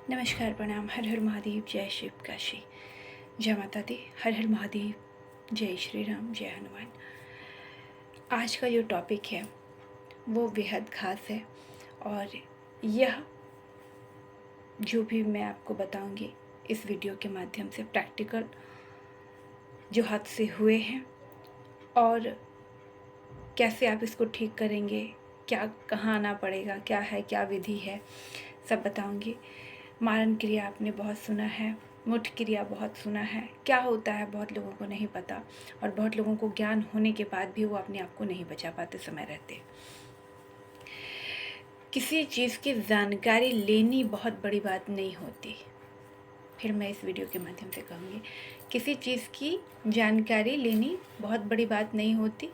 नमस्कार, प्रणाम। हर हर महादेव, जय शिव काशी, जय माता दी। हर हर महादेव, जय श्री राम, जय हनुमान। आज का जो टॉपिक है वो बेहद खास है और यह जो भी मैं आपको बताऊंगी इस वीडियो के माध्यम से प्रैक्टिकल जो हादसे हुए हैं और कैसे आप इसको ठीक करेंगे, क्या कहाँ आना पड़ेगा, क्या है, क्या विधि है, सब बताऊंगी। मारन क्रिया आपने बहुत सुना है, मुठ क्रिया बहुत सुना है। क्या होता है बहुत लोगों को नहीं पता और बहुत लोगों को ज्ञान होने के बाद भी वो अपने आप को नहीं बचा पाते समय रहते। किसी चीज़ की जानकारी लेनी बहुत बड़ी बात नहीं होती। फिर मैं इस वीडियो के माध्यम से कहूँगी, किसी चीज़ की जानकारी लेनी बहुत बड़ी बात नहीं होती,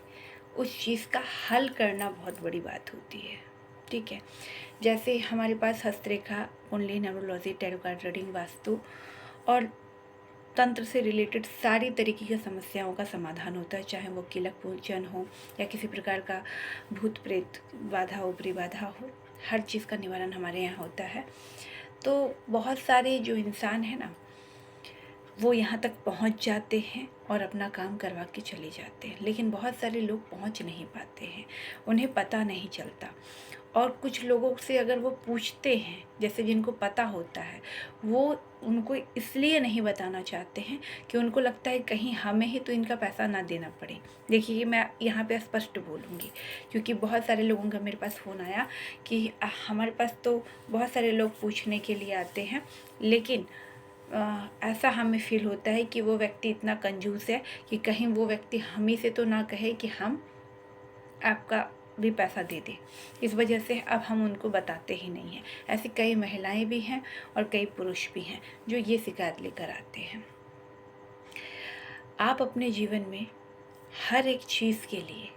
उस चीज़ का हल करना बहुत बड़ी बात होती है। ठीक है, जैसे हमारे पास हस्तरेखा, कुंडली, numerology, tarot card reading, vastu और तंत्र से रिलेटेड सारी तरीके की समस्याओं का समाधान होता है, चाहे वो किलक पूजन हो या किसी प्रकार का भूत प्रेत बाधा, ऊपरी बाधा हो, हर चीज़ का निवारण हमारे यहाँ होता है। तो बहुत सारे जो इंसान हैं ना, वो यहाँ तक पहुँच जाते हैं और अपना काम करवा के चले जाते हैं, लेकिन बहुत सारे लोग पहुँच नहीं पाते हैं, उन्हें पता नहीं चलता। और कुछ लोगों से अगर वो पूछते हैं, जैसे जिनको पता होता है, वो उनको इसलिए नहीं बताना चाहते हैं कि उनको लगता है कहीं हमें ही तो इनका पैसा ना देना पड़े। देखिए, मैं यहाँ पे स्पष्ट बोलूँगी क्योंकि बहुत सारे लोगों का मेरे पास फ़ोन आया कि हमारे पास तो बहुत सारे लोग पूछने के लिए आते हैं, लेकिन ऐसा हमें फील होता है कि वो व्यक्ति इतना कंजूस है कि कहीं वो व्यक्ति हम ही से तो ना कहे कि हम आपका भी पैसा दे दे। इस वजह से अब हम उनको बताते ही नहीं हैं। ऐसी कई महिलाएं भी हैं और कई पुरुष भी हैं जो ये शिकायत लेकर आते हैं। आप अपने जीवन में हर एक चीज़ के लिए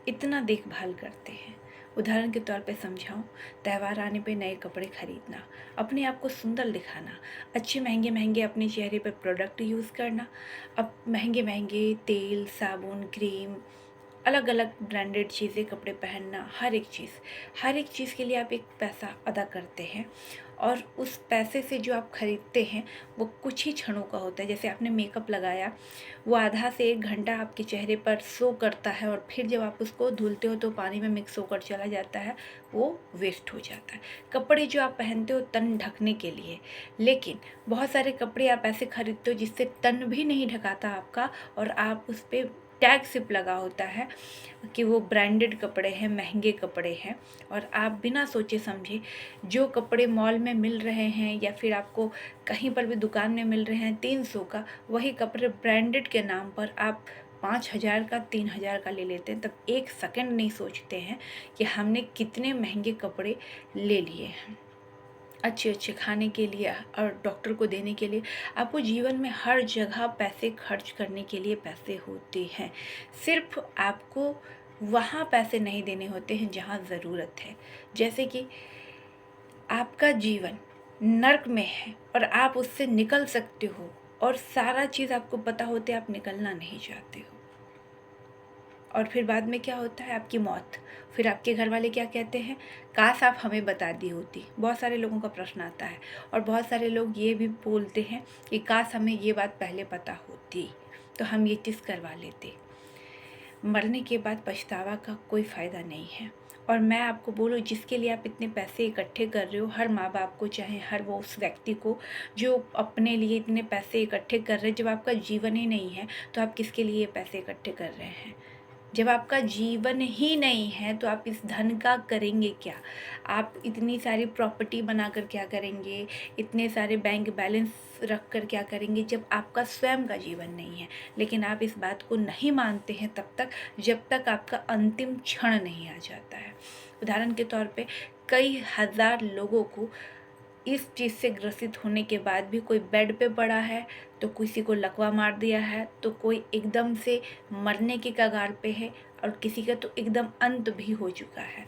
इतना देखभाल करते हैं। उदाहरण के तौर पे समझाऊं, त्यौहार आने पे नए कपड़े खरीदना, अपने आप को सुंदर दिखाना, अच्छे महंगे महंगे अपने चेहरे पे प्रोडक्ट यूज़ करना, अब महंगे महंगे तेल, साबुन, क्रीम, अलग अलग ब्रांडेड चीज़ें, कपड़े पहनना, हर एक चीज़ के लिए आप एक पैसा अदा करते हैं और उस पैसे से जो आप खरीदते हैं वो कुछ ही क्षणों का होता है। जैसे आपने मेकअप लगाया, वो आधा से 1 घंटा आपके चेहरे पर शो करता है और फिर जब आप उसको धुलते हो तो पानी में मिक्स होकर चला जाता है, वो वेस्ट हो जाता है। कपड़े जो आप पहनते हो तन ढकने के लिए, लेकिन बहुत सारे कपड़े आप ऐसे खरीदते हो जिससे तन भी नहीं ढकाता आपका और आप उस पर टैग सिर्फ लगा होता है कि वो ब्रांडेड कपड़े हैं, महंगे कपड़े हैं, और आप बिना सोचे समझे जो कपड़े मॉल में मिल रहे हैं या फिर आपको कहीं पर भी दुकान में मिल रहे हैं 300 का, वही कपड़े ब्रांडेड के नाम पर आप 5,000 का, 3,000 का ले लेते हैं। तब एक सेकंड नहीं सोचते हैं कि हमने कितने महंगे कपड़े ले लिए हैं अच्छे अच्छे खाने के लिए और डॉक्टर को देने के लिए। आपको जीवन में हर जगह पैसे खर्च करने के लिए पैसे होते हैं, सिर्फ आपको वहाँ पैसे नहीं देने होते हैं जहाँ ज़रूरत है। जैसे कि आपका जीवन नर्क में है और आप उससे निकल सकते हो और सारा चीज़ आपको पता होते आप निकलना नहीं चाहते हो, और फिर बाद में क्या होता है, आपकी मौत। फिर आपके घर वाले क्या कहते हैं, काश आप हमें बता दी होती। बहुत सारे लोगों का प्रश्न आता है और बहुत सारे लोग ये भी बोलते हैं कि काश हमें ये बात पहले पता होती तो हम ये चीज़ करवा लेते। मरने के बाद पछतावा का कोई फ़ायदा नहीं है। और मैं आपको बोलूँ, जिसके लिए आप इतने पैसे इकट्ठे कर रहे हो, हर माँ बाप को, चाहे हर वो उस व्यक्ति को जो अपने लिए इतने पैसे इकट्ठे कर रहे हैं, जब आपका जीवन ही नहीं है तो आप किसके लिए ये पैसे इकट्ठे कर रहे हैं? जब आपका जीवन ही नहीं है तो आप इस धन का करेंगे क्या? आप इतनी सारी प्रॉपर्टी बनाकर क्या करेंगे? इतने सारे बैंक बैलेंस रख कर क्या करेंगे जब आपका स्वयं का जीवन नहीं है? लेकिन आप इस बात को नहीं मानते हैं तब तक, जब तक आपका अंतिम क्षण नहीं आ जाता है। उदाहरण के तौर पे कई हज़ार लोगों को इस चीज़ से ग्रसित होने के बाद भी, कोई बेड पे पड़ा है तो किसी को लकवा मार दिया है, तो कोई एकदम से मरने की कगार पे है और किसी का तो एकदम अंत भी हो चुका है,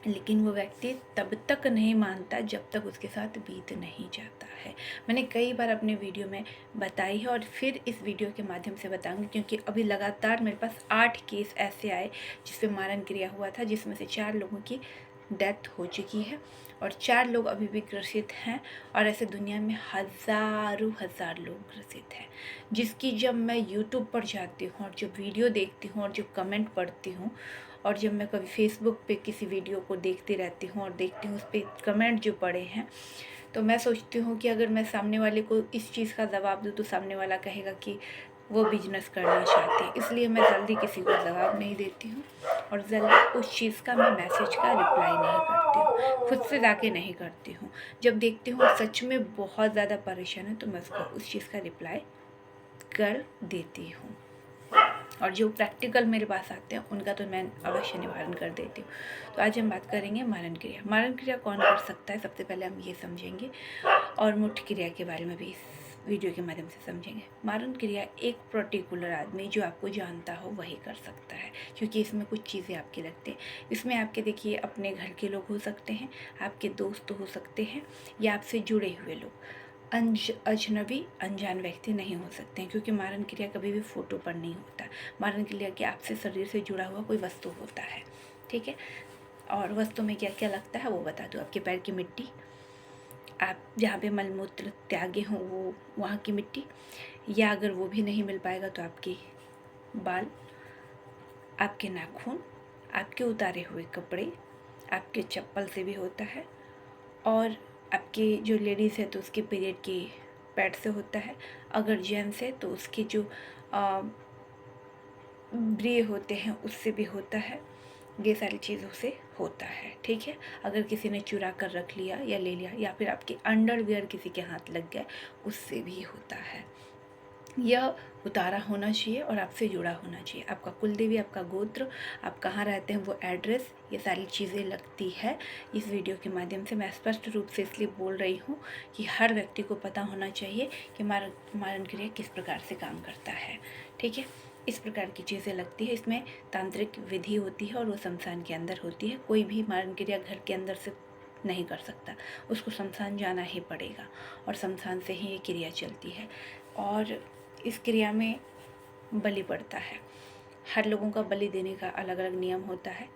लेकिन वो व्यक्ति तब तक नहीं मानता जब तक उसके साथ बीत नहीं जाता है। मैंने कई बार अपने वीडियो में बताई है और फिर इस वीडियो के माध्यम से बताऊंगी, क्योंकि अभी लगातार मेरे पास 8 केस ऐसे आए जिसपे मारन क्रिया हुआ था, जिसमें से 4 लोगों की डेथ हो चुकी है और 4 लोग अभी भी ग्रसित हैं और ऐसे दुनिया में हज़ारों हज़ार लोग ग्रसित हैं, जिसकी जब मैं यूट्यूब पर जाती हूँ और जो वीडियो देखती हूँ और जो कमेंट पढ़ती हूँ और जब मैं कभी फेसबुक पे किसी वीडियो को देखती रहती हूँ और देखती हूँ उस पर कमेंट जो पड़े हैं, तो मैं सोचती हूँ कि अगर मैं सामने वाले को इस चीज़ का जवाब दूँ तो सामने वाला कहेगा कि वो बिजनेस करना चाहती है। इसलिए मैं जल्दी किसी को जवाब नहीं देती हूँ और जल्दी उस चीज़ का मैं मैसेज का रिप्लाई नहीं करती हूँ, खुद से जाके नहीं करती हूँ। जब देखती हूँ सच में बहुत ज़्यादा परेशान है तो मैं उसको उस चीज़ का रिप्लाई कर देती हूँ और जो प्रैक्टिकल मेरे पास आते हैं उनका तो मैं अवश्य निवारण कर देती हूँ। तो आज हम बात करेंगे मारण क्रिया। मारण क्रिया कौन कर सकता है, सबसे पहले हम ये समझेंगे और मुठ क्रिया के बारे में भी इस वीडियो के माध्यम से समझेंगे। मारण क्रिया एक पर्टिकुलर आदमी जो आपको जानता हो वही कर सकता है, क्योंकि इसमें कुछ चीज़ें आपकी लगती हैं। इसमें आपके देखिए अपने घर के लोग हो सकते हैं, आपके दोस्त हो सकते हैं या आपसे जुड़े हुए लोग। अजनबी अनजान व्यक्ति नहीं हो सकते हैं, क्योंकि मारण क्रिया कभी भी फ़ोटो पर नहीं होता। मारण क्रिया के आपसे शरीर से जुड़ा हुआ कोई वस्तु होता है, ठीक है। और वस्तु में क्या क्या लगता है वो बता दूँ। आपके पैर की मिट्टी, आप जहाँ पे मलमूत्र त्यागे हों वो वहाँ की मिट्टी, या अगर वो भी नहीं मिल पाएगा तो आपके बाल, आपके नाखून, आपके उतारे हुए कपड़े, आपके चप्पल से भी होता है, और आपके जो लेडीज़ है तो उसके पीरियड के पैड से होता है, अगर जेंट्स है तो उसके जो ब्रिय होते हैं उससे भी होता है। ये सारी चीज़ों से होता है, ठीक है। अगर किसी ने चुरा कर रख लिया या ले लिया या फिर आपके अंडरवियर किसी के हाथ लग गए उससे भी होता है। यह उतारा होना चाहिए और आपसे जुड़ा होना चाहिए। आपका कुल देवी, आपका गोत्र, आप कहाँ रहते हैं वो एड्रेस, ये सारी चीज़ें लगती है। इस वीडियो के माध्यम से मैं स्पष्ट रूप से इसलिए बोल रही हूँ कि हर व्यक्ति को पता होना चाहिए कि मारण क्रिया किस प्रकार से काम करता है, ठीक है। इस प्रकार की चीज़ें लगती है। इसमें तांत्रिक विधि होती है और वो शमशान के अंदर होती है। कोई भी मारण क्रिया घर के अंदर से नहीं कर सकता, उसको शमशान जाना ही पड़ेगा और शमशान से ही ये क्रिया चलती है। और इस क्रिया में बलि पड़ता है। हर लोगों का बलि देने का अलग अलग नियम होता है।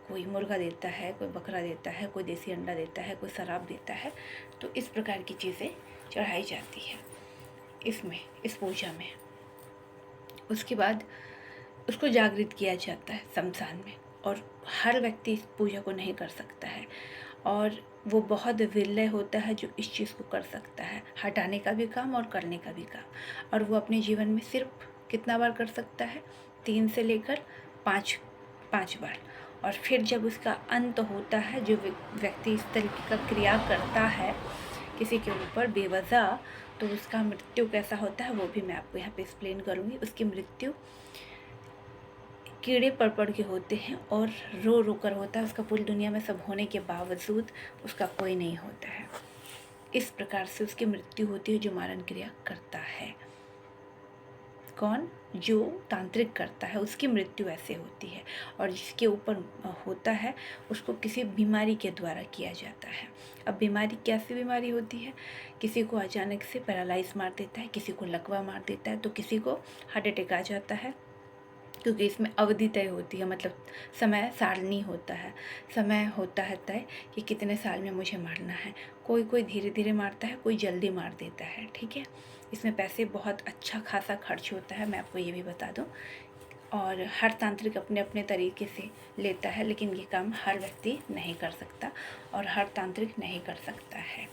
कोई मुर्गा देता है, कोई बकरा देता है, कोई देसी अंडा देता है, कोई शराब देता है। तो इस प्रकार की चीज़ें चढ़ाई जाती है इसमें, इस पूजा में। उसके बाद उसको जागृत किया जाता है शमशान में, और हर व्यक्ति इस पूजा को नहीं कर सकता है और वो बहुत विरले होता है जो इस चीज़ को कर सकता है, हटाने का भी काम और करने का भी काम। और वो अपने जीवन में सिर्फ कितना बार कर सकता है, 3 से लेकर 5 बार। और फिर जब उसका अंत होता है, जो व्यक्ति इस तरीके का क्रिया करता है किसी के ऊपर बेवजह, तो उसका मृत्यु कैसा होता है वो भी मैं आपको यहाँ पे एक्सप्लेन करूँगी। उसकी मृत्यु कीड़े पड़ के होते हैं और रो रो कर होता है। उसका पूरी दुनिया में सब होने के बावजूद उसका कोई नहीं होता है। इस प्रकार से उसकी मृत्यु होती है जो मारण क्रिया करता है। कौन? जो तांत्रिक करता है उसकी मृत्यु ऐसे होती है। और जिसके ऊपर होता है उसको किसी बीमारी के द्वारा किया जाता है। अब बीमारी कैसी बीमारी होती है? किसी को अचानक से पैरालाइज मार देता है, किसी को लकवा मार देता है, तो किसी को हार्ट अटैक आ जाता है, क्योंकि इसमें अवधि तय होती है, मतलब समय सारणी होता है, समय होता है तय कि कितने साल में मुझे मारना है। कोई कोई धीरे धीरे मारता है, कोई जल्दी मार देता है, ठीक है। इसमें पैसे बहुत अच्छा खासा खर्च होता है, मैं आपको ये भी बता दूं। और हर तांत्रिक अपने अपने तरीके से लेता है, लेकिन ये काम हर व्यक्ति नहीं कर सकता और हर तांत्रिक नहीं कर सकता है।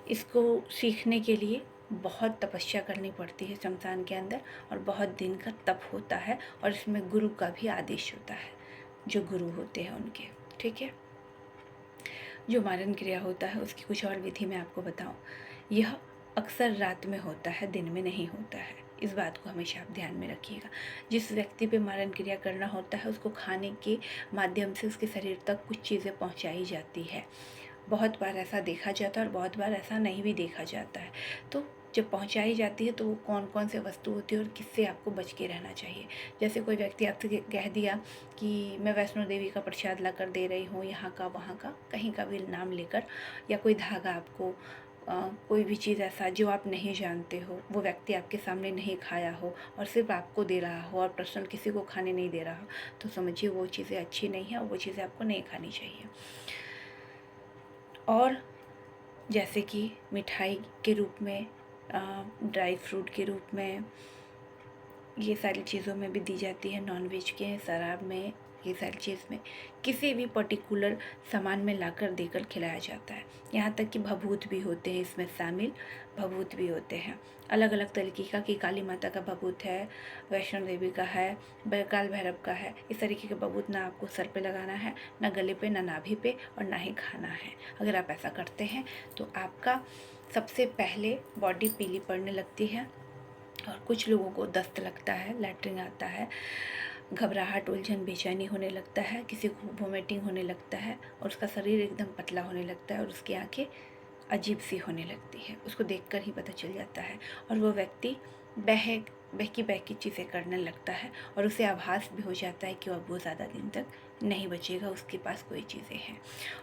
इसको सीखने के लिए बहुत तपस्या करनी पड़ती है शमशान के अंदर, और बहुत दिन का तप होता है, और इसमें गुरु का भी आदेश होता है, जो गुरु होते हैं उनके, ठीक है। जो मारण क्रिया होता है उसकी कुछ और विधि मैं आपको बताऊं। यह अक्सर रात में होता है, दिन में नहीं होता है। इस बात को हमेशा आप ध्यान में रखिएगा। जिस व्यक्ति पे मारण क्रिया करना होता है उसको खाने के माध्यम से उसके शरीर तक कुछ चीज़ें पहुंचाई जाती है। बहुत बार ऐसा देखा जाता है और बहुत बार ऐसा नहीं भी देखा जाता है। तो जब पहुंचाई जाती है तो वो कौन कौन से वस्तु होती है और किससे आपको बच के रहना चाहिए। जैसे कोई व्यक्ति आपसे कह दिया कि मैं वैष्णो देवी का प्रसाद ला कर दे रही हूँ, यहाँ का वहाँ का, कहीं का भी नाम लेकर, या कोई धागा आपको कोई भी चीज़ ऐसा जो आप नहीं जानते हो, वो व्यक्ति आपके सामने नहीं खाया हो और सिर्फ आपको दे रहा हो और पर्सनल किसी को खाने नहीं दे रहा हो, तो समझिए वो चीज़ें अच्छी नहीं है और वो चीज़ें आपको नहीं खानी चाहिए। और जैसे कि मिठाई के रूप में, ड्राई फ्रूट के रूप में, ये सारी चीज़ों में भी दी जाती है। नॉनवेज के, शराब में, ये सारी चीज़ में किसी भी पर्टिकुलर सामान में लाकर देकर खिलाया जाता है। यहाँ तक कि भभूत भी होते हैं इसमें शामिल, भभूत भी होते हैं अलग अलग तरीके का, कि काली माता का भभूत है, वैष्णो देवी का है, काल भैरव का है। इस तरीके के भभूत ना आपको सर पे लगाना है, ना गले पे, ना नाभि पे, और ना ही खाना है। अगर आप ऐसा करते हैं तो आपका सबसे पहले बॉडी पीली पड़ने लगती है, और कुछ लोगों को दस्त लगता है, लैट्रिन आता है, घबराहट, उलझन, बेचैनी होने लगता है, किसी को वोमिटिंग होने लगता है, और उसका शरीर एकदम पतला होने लगता है, और उसकी आंखें अजीब सी होने लगती है। उसको देखकर ही पता चल जाता है, और वो व्यक्ति बहकी बहकी चीज़ें करने लगता है, और उसे आभास भी हो जाता है कि अब वो ज़्यादा दिन तक नहीं बचेगा, उसके पास कोई चीज़ें हैं।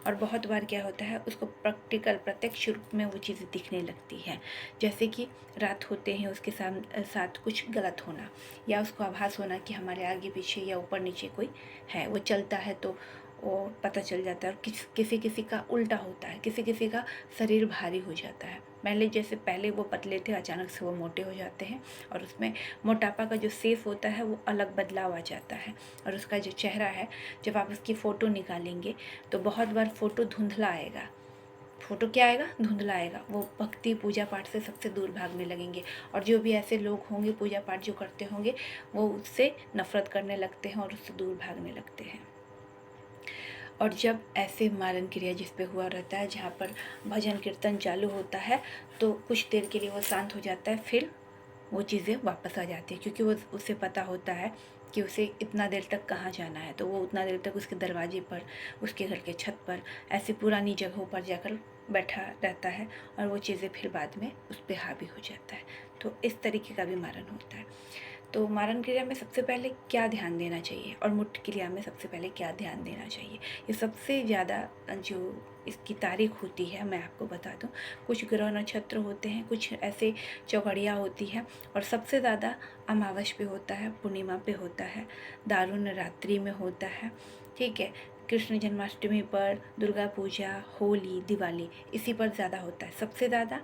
और बहुत बार क्या होता है, उसको प्रैक्टिकल, प्रत्यक्ष रूप में वो चीज़ें दिखने लगती हैं, जैसे कि रात होते हैं उसके साथ कुछ गलत होना, या उसको आभास होना कि हमारे आगे पीछे या ऊपर नीचे कोई है। वो चलता है तो वो पता चल जाता है। और किसी किसी का उल्टा होता है, किसी किसी का शरीर भारी हो जाता है। पहले वो पतले थे, अचानक से वो मोटे हो जाते हैं, और उसमें मोटापा का जो शेप होता है वो अलग बदलाव आ जाता है। और उसका जो चेहरा है, जब आप उसकी फ़ोटो निकालेंगे तो बहुत बार फ़ोटो धुंधला आएगा। फ़ोटो क्या आएगा? धुंधला आएगा। वो भक्ति पूजा पाठ से सबसे दूर भागने लगेंगे, और जो भी ऐसे लोग होंगे पूजा पाठ जो करते होंगे, वो उससे नफ़रत करने लगते हैं और उससे दूर भागने लगते हैं। और जब ऐसे मारण क्रिया जिस पे हुआ रहता है, जहाँ पर भजन कीर्तन चालू होता है, तो कुछ देर के लिए वो शांत हो जाता है, फिर वो चीज़ें वापस आ जाती है, क्योंकि वो उसे पता होता है कि उसे इतना देर तक कहाँ जाना है। तो वो उतना देर तक उसके दरवाजे पर, उसके घर के छत पर, ऐसी पुरानी जगहों पर जाकर बैठा रहता है, और वो चीज़ें फिर बाद में उस पर हावी हो जाता है। तो इस तरीके का भी मारण होता है। तो मारण क्रिया में सबसे पहले क्या ध्यान देना चाहिए, और मुठ क्रिया में सबसे पहले क्या ध्यान देना चाहिए, ये सबसे ज़्यादा जो इसकी तारीख होती है मैं आपको बता दूं। कुछ ग्रह नक्षत्र होते हैं, कुछ ऐसे चौघड़ियाँ होती है, और सबसे ज़्यादा अमावस पे होता है, पूर्णिमा पे होता है, दारुण रात्रि में होता है। ठीक है, कृष्ण जन्माष्टमी पर, दुर्गा पूजा, होली, दिवाली, इसी पर ज़्यादा होता है। सबसे ज़्यादा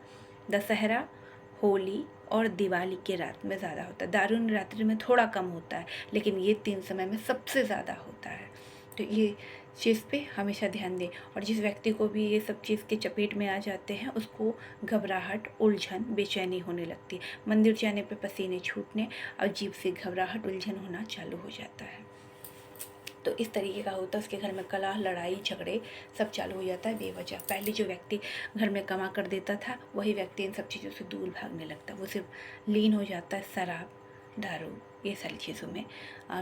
दशहरा, होली और दिवाली के रात में ज़्यादा होता है। दारुण रात्रि में थोड़ा कम होता है, लेकिन ये 3 समय में सबसे ज़्यादा होता है। तो ये चीज़ पे हमेशा ध्यान दें। और जिस व्यक्ति को भी ये सब चीज़ के चपेट में आ जाते हैं, उसको घबराहट, उलझन, बेचैनी होने लगती है। मंदिर जाने पे पसीने छूटने, अजीब सी घबराहट, उलझन होना चालू हो जाता है। तो इस तरीके का होता है। उसके घर में कलह, लड़ाई, झगड़े सब चालू हो जाता है बेवजह। पहले जो व्यक्ति घर में कमा कर देता था, वही व्यक्ति इन सब चीज़ों से दूर भागने लगता है। वो सिर्फ लीन हो जाता है शराब, दारू, ये सारी चीज़ों में,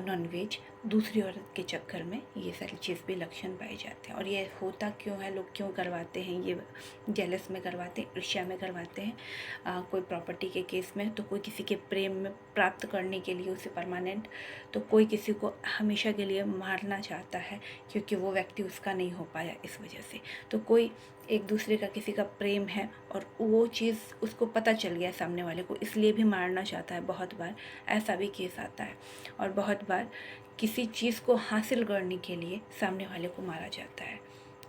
नॉनवेज, दूसरी औरत के चक्कर में, ये सारी चीज़ भी लक्षण पाए जाते हैं। और ये होता क्यों है, लोग क्यों करवाते हैं, ये जेलस में करवाते हैं, ईर्ष्या में करवाते हैं, कोई प्रॉपर्टी के केस में, तो कोई किसी के प्रेम में प्राप्त करने के लिए उसे परमानेंट, तो कोई किसी को हमेशा के लिए मारना चाहता है क्योंकि वो व्यक्ति उसका नहीं हो पाया इस वजह से। तो कोई एक दूसरे का किसी का प्रेम है और वो चीज़ उसको पता चल गया सामने वाले को, इसलिए भी मारना चाहता है। बहुत बार ऐसा भी केस आता है। और बहुत बार किसी चीज़ को हासिल करने के लिए सामने वाले को मारा जाता है।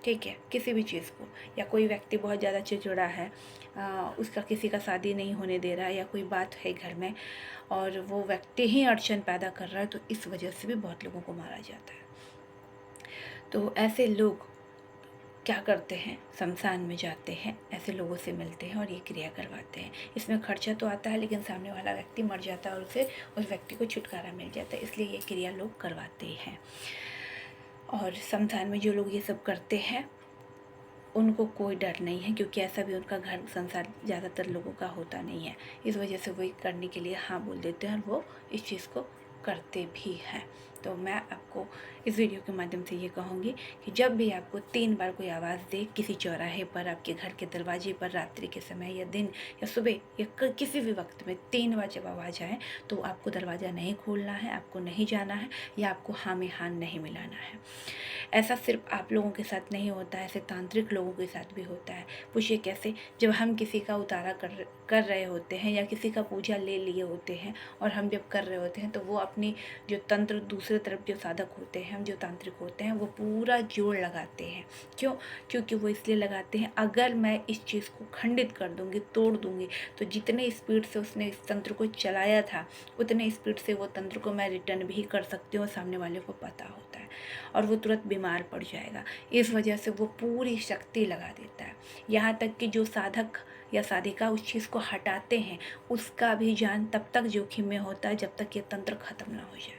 ठीक है, किसी भी चीज़ को, या कोई व्यक्ति बहुत ज़्यादा चिड़चिड़ा है, उसका किसी का शादी नहीं होने दे रहा है, या कोई बात है घर में और वो व्यक्ति ही अड़चन पैदा कर रहा है, तो इस वजह से भी बहुत लोगों को मारा जाता है। तो ऐसे लोग क्या करते हैं, शमशान में जाते हैं, ऐसे लोगों से मिलते हैं और ये क्रिया करवाते हैं। इसमें खर्चा तो आता है, लेकिन सामने वाला व्यक्ति मर जाता है और उसे, उस व्यक्ति को छुटकारा मिल जाता है, इसलिए ये क्रिया लोग करवाते हैं। और शमशान में जो लोग ये सब करते हैं उनको कोई डर नहीं है, क्योंकि ऐसा भी उनका घर संसार ज़्यादातर लोगों का होता नहीं है। इस वजह से वो करने के लिए हाँ बोल देते हैं और वो इस चीज़ को करते भी हैं। तो मैं आपको इस वीडियो के माध्यम से ये कहूँगी कि जब भी आपको 3 बार कोई आवाज़ दे, किसी चौराहे पर, आपके घर के दरवाजे पर, रात्रि के समय या दिन या सुबह या किसी भी वक्त में 3 बार जब आवाज़ आए, तो आपको दरवाज़ा नहीं खोलना है, आपको नहीं जाना है, या आपको हाँ में हाँ नहीं मिलाना है। ऐसा सिर्फ आप लोगों के साथ नहीं होता है, ऐसे तांत्रिक लोगों के साथ भी होता है। पूछिए कैसे? जब हम किसी का उतारा कर रहे होते हैं, या किसी का पूजा ले लिए होते हैं, और हम जब कर रहे होते हैं, तो वो अपनी जो तंत्र दूसरे दूसरी तरफ जो साधक होते हैं, हम जो तांत्रिक होते हैं, वो पूरा जोर लगाते हैं। क्यों? क्योंकि वो इसलिए लगाते हैं, अगर मैं इस चीज़ को खंडित कर दूँगी, तोड़ दूँगी, तो जितने स्पीड से उसने इस तंत्र को चलाया था, उतने स्पीड से वो तंत्र को मैं रिटर्न भी कर सकती हूँ, और सामने वाले को पता होता है, और वो तुरंत बीमार पड़ जाएगा। इस वजह से वो पूरी शक्ति लगा देता है। यहाँ तक कि जो साधक या साधिका उस चीज़ को हटाते हैं, उसका भी जान तब तक जोखिम में होता है जब तक ये तंत्र खत्म ना हो जाए।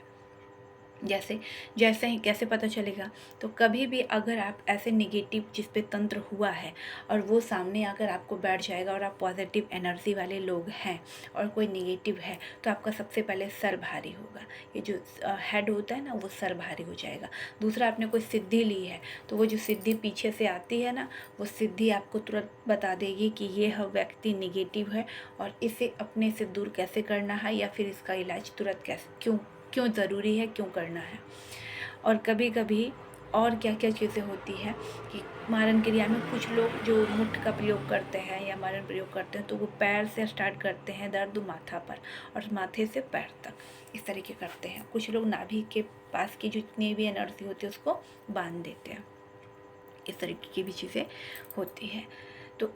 जैसे जैसे ही कैसे पता चलेगा? तो कभी भी अगर आप ऐसे नेगेटिव जिस पे तंत्र हुआ है और वो सामने आकर आपको बैठ जाएगा, और आप पॉजिटिव एनर्जी वाले लोग हैं और कोई नेगेटिव है, तो आपका सबसे पहले सर भारी होगा। ये जो हेड होता है ना, वो सर भारी हो जाएगा। दूसरा, आपने कोई सिद्धि ली है, तो वो जो सिद्धि पीछे से आती है ना, वो सिद्धि आपको तुरंत बता देगी कि ये व्यक्ति नेगेटिव है, और इसे अपने से दूर कैसे करना है, या फिर इसका इलाज तुरंत कैसे, क्यों ज़रूरी है, क्यों करना है। और कभी कभी और क्या क्या चीज़ें होती हैं कि मारन क्रिया में कुछ लोग जो मुठ का प्रयोग करते हैं या मारन प्रयोग करते हैं, तो वो पैर से स्टार्ट करते हैं, दर्द माथा पर, और माथे से पैर तक इस तरीके करते हैं। कुछ लोग नाभि के पास की जितनी भी एनर्जी होती है उसको बांध देते हैं। इस तरीके की भी चीज़ें होती हैं। तो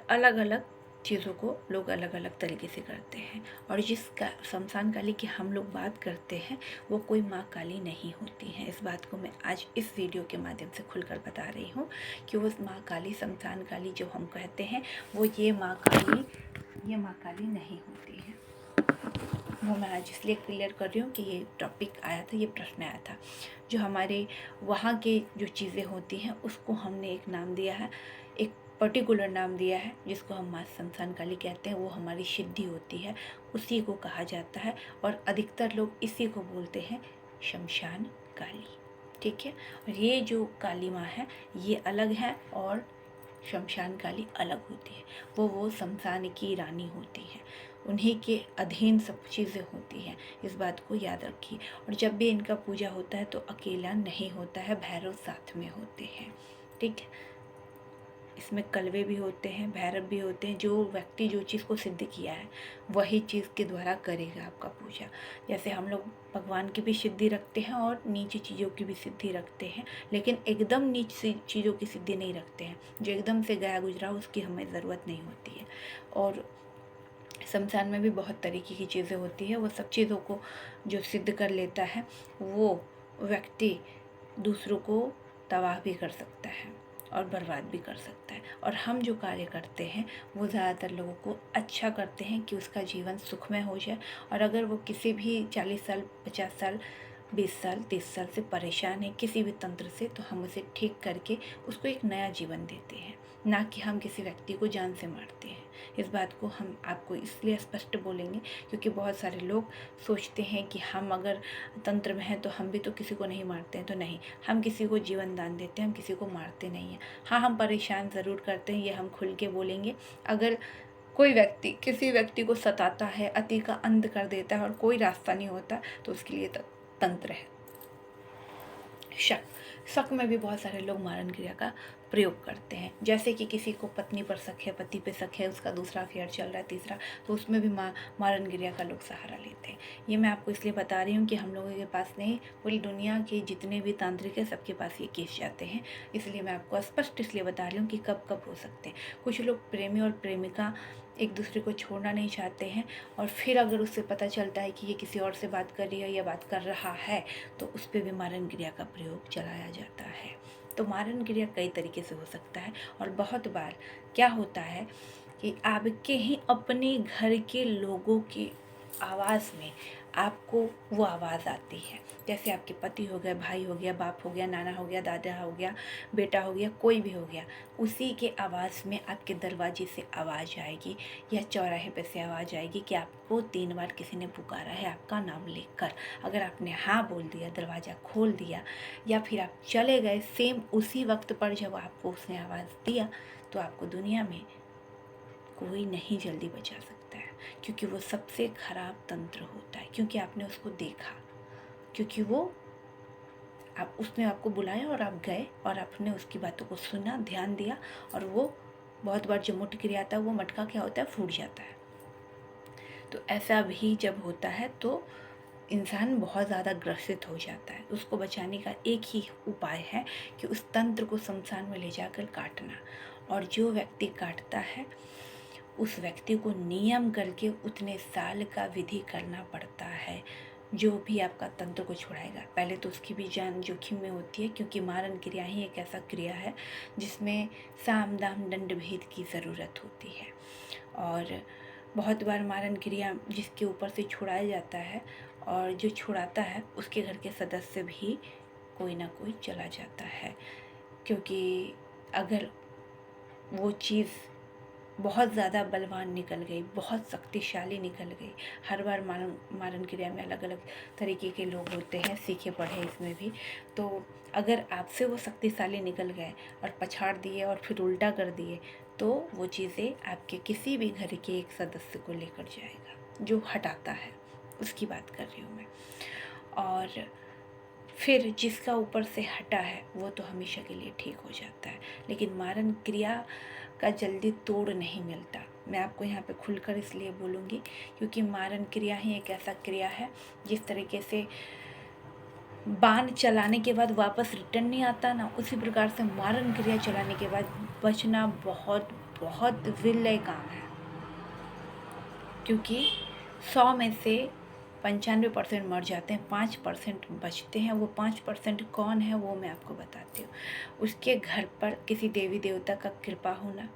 अलग अलग चीज़ों को लोग अलग अलग तरीके से करते हैं। और जिस शमशान काली की हम लोग बात करते हैं, वो कोई माँ काली नहीं होती हैं। इस बात को मैं आज इस वीडियो के माध्यम से खुलकर बता रही हूँ कि वो माँ काली, शमशान काली जो हम कहते हैं, वो ये माँ काली नहीं होती है। वो मैं आज इसलिए क्लियर कर रही हूँ कि ये टॉपिक आया था, ये प्रश्न आया था। जो हमारे वहाँ के जो चीज़ें होती हैं, उसको हमने एक नाम दिया है, एक पर्टिकुलर नाम दिया है, जिसको हम माँ शमशान काली कहते हैं। वो हमारी सिद्धि होती है, उसी को कहा जाता है, और अधिकतर लोग इसी को बोलते हैं शमशान काली। ठीक है। और ये जो काली माँ है, ये अलग है, और शमशान काली अलग होती है। वो शमशान की रानी होती है, उन्हीं के अधीन सब चीज़ें होती हैं। इस बात को याद रखिए। और जब भी इनका पूजा होता है तो अकेला नहीं होता है, भैरव साथ में होते हैं। ठीक है। इसमें कलवे भी होते हैं, भैरव भी होते हैं। जो व्यक्ति जो चीज़ को सिद्ध किया है, वही चीज़ के द्वारा करेगा आपका पूजा। जैसे हम लोग भगवान की भी सिद्धि रखते हैं और नीची चीज़ों की भी सिद्धि रखते हैं, लेकिन एकदम नीची चीज़ों की सिद्धि नहीं रखते हैं। जो एकदम से गया गुजरा, उसकी हमें ज़रूरत नहीं होती है। और शमशान में भी बहुत तरीके की चीज़ें होती है। वो सब चीज़ों को जो सिद्ध कर लेता है, वो व्यक्ति दूसरों को तबाह भी कर सकता है और बर्बाद भी कर सकता है। और हम जो कार्य करते हैं, वो ज़्यादातर लोगों को अच्छा करते हैं कि उसका जीवन सुखमय हो जाए। और अगर वो किसी भी 40 साल, 50 साल, 20 साल, 30 साल से परेशान है किसी भी तंत्र से, तो हम उसे ठीक करके उसको एक नया जीवन देते हैं, ना कि हम किसी व्यक्ति को जान से मारते हैं। इस बात को हम आपको इसलिए स्पष्ट बोलेंगे क्योंकि बहुत सारे लोग सोचते हैं कि हम अगर तंत्र में हैं तो हम भी तो किसी को नहीं मारते हैं। तो नहीं, हम किसी को जीवन दान देते हैं, हम किसी को मारते नहीं हैं। हाँ, हम परेशान ज़रूर करते हैं, ये हम खुल के बोलेंगे। अगर कोई व्यक्ति किसी व्यक्ति को सताता है, अति का अंत कर देता है और कोई रास्ता नहीं होता, तो उसके लिए तंत्र है। शक में भी बहुत सारे लोग मारन क्रिया का प्रयोग करते हैं। जैसे कि किसी को पत्नी पर शक है, पति पे शक है, उसका दूसरा अफेयर चल रहा है, तीसरा, तो उसमें भी मारन क्रिया का लोग सहारा लेते हैं। ये मैं आपको इसलिए बता रही हूँ कि हम लोगों के पास नहीं, पूरी दुनिया के जितने भी तांत्रिक है, सबके पास ये केस जाते हैं। इसलिए मैं आपको स्पष्ट इसलिए बता रही हूँ कि कब कब हो सकते हैं। कुछ लोग प्रेमी और प्रेमिका एक दूसरे को छोड़ना नहीं चाहते हैं, और फिर अगर उससे पता चलता है कि ये किसी और से बात कर रही है या बात कर रहा है, तो उस पर भी मारन क्रिया का प्रयोग चलाया जाता है। तो मारन क्रिया कई तरीके से हो सकता है। और बहुत बार क्या होता है कि आपके ही अपने घर के लोगों की आवाज़ में आपको वो आवाज़ आती है। जैसे आपके पति हो गए, भाई हो गया, बाप हो गया, नाना हो गया, दादा हो गया, बेटा हो गया, कोई भी हो गया, उसी के आवाज़ में आपके दरवाजे से आवाज़ आएगी, या चौराहे पे से आवाज़ आएगी कि आपको 3 बार किसी ने पुकारा है आपका नाम लेकर। अगर आपने हाँ बोल दिया, दरवाज़ा खोल दिया, या फिर आप चले गए सेम उसी वक्त पर जब आपको उसने आवाज़ दिया, तो आपको दुनिया में कोई नहीं जल्दी बचा सकता है, क्योंकि वो सबसे खराब तंत्र होता है। क्योंकि आपने उसको देखा, क्योंकि उसने आपको बुलाया और आप गए और आपने उसकी बातों को सुना, ध्यान दिया, और वो बहुत बार जो मुठ क्रिया आता है, वो मटका क्या होता है, फूट जाता है। तो ऐसा भी जब होता है तो इंसान बहुत ज़्यादा ग्रसित हो जाता है। उसको बचाने का एक ही उपाय है कि उस तंत्र को शमशान में ले जाकर काटना, और जो व्यक्ति काटता है उस व्यक्ति को नियम करके उतने साल का विधि करना पड़ता है। जो भी आपका तंत्र को छुड़ाएगा, पहले तो उसकी भी जान जोखिम में होती है, क्योंकि मारन क्रिया ही एक ऐसा क्रिया है जिसमें साम दाम दंड भेद की ज़रूरत होती है। और बहुत बार मारन क्रिया जिसके ऊपर से छुड़ाया जाता है, और जो छुड़ाता है उसके घर के सदस्य भी कोई ना कोई चला जाता है, क्योंकि अगर वो चीज़ बहुत ज़्यादा बलवान निकल गई, बहुत शक्तिशाली निकल गई। हर बार मारन क्रिया में अलग अलग तरीके के लोग होते हैं, सीखे पढ़े इसमें भी। तो अगर आपसे वो शक्तिशाली निकल गए और पछाड़ दिए और फिर उल्टा कर दिए, तो वो चीज़ें आपके किसी भी घर के एक सदस्य को लेकर जाएगा, जो हटाता है उसकी बात कर रही हूँ मैं। और फिर जिसका ऊपर से हटा है वो तो हमेशा के लिए ठीक हो जाता है, लेकिन मारन क्रिया का जल्दी तोड़ नहीं मिलता। मैं आपको यहाँ पे खुलकर इसलिए बोलूँगी क्योंकि मारन क्रिया ही एक ऐसा क्रिया है जिस तरीके से बाण चलाने के बाद वापस रिटर्न नहीं आता ना, उसी प्रकार से मारन क्रिया चलाने के बाद बचना बहुत बहुत विरल काम है। क्योंकि 100 में से 95% मर जाते हैं, 5% बचते हैं। वो 5% कौन है वो मैं आपको बताती हूँ। उसके घर पर किसी देवी देवता का कृपा होना,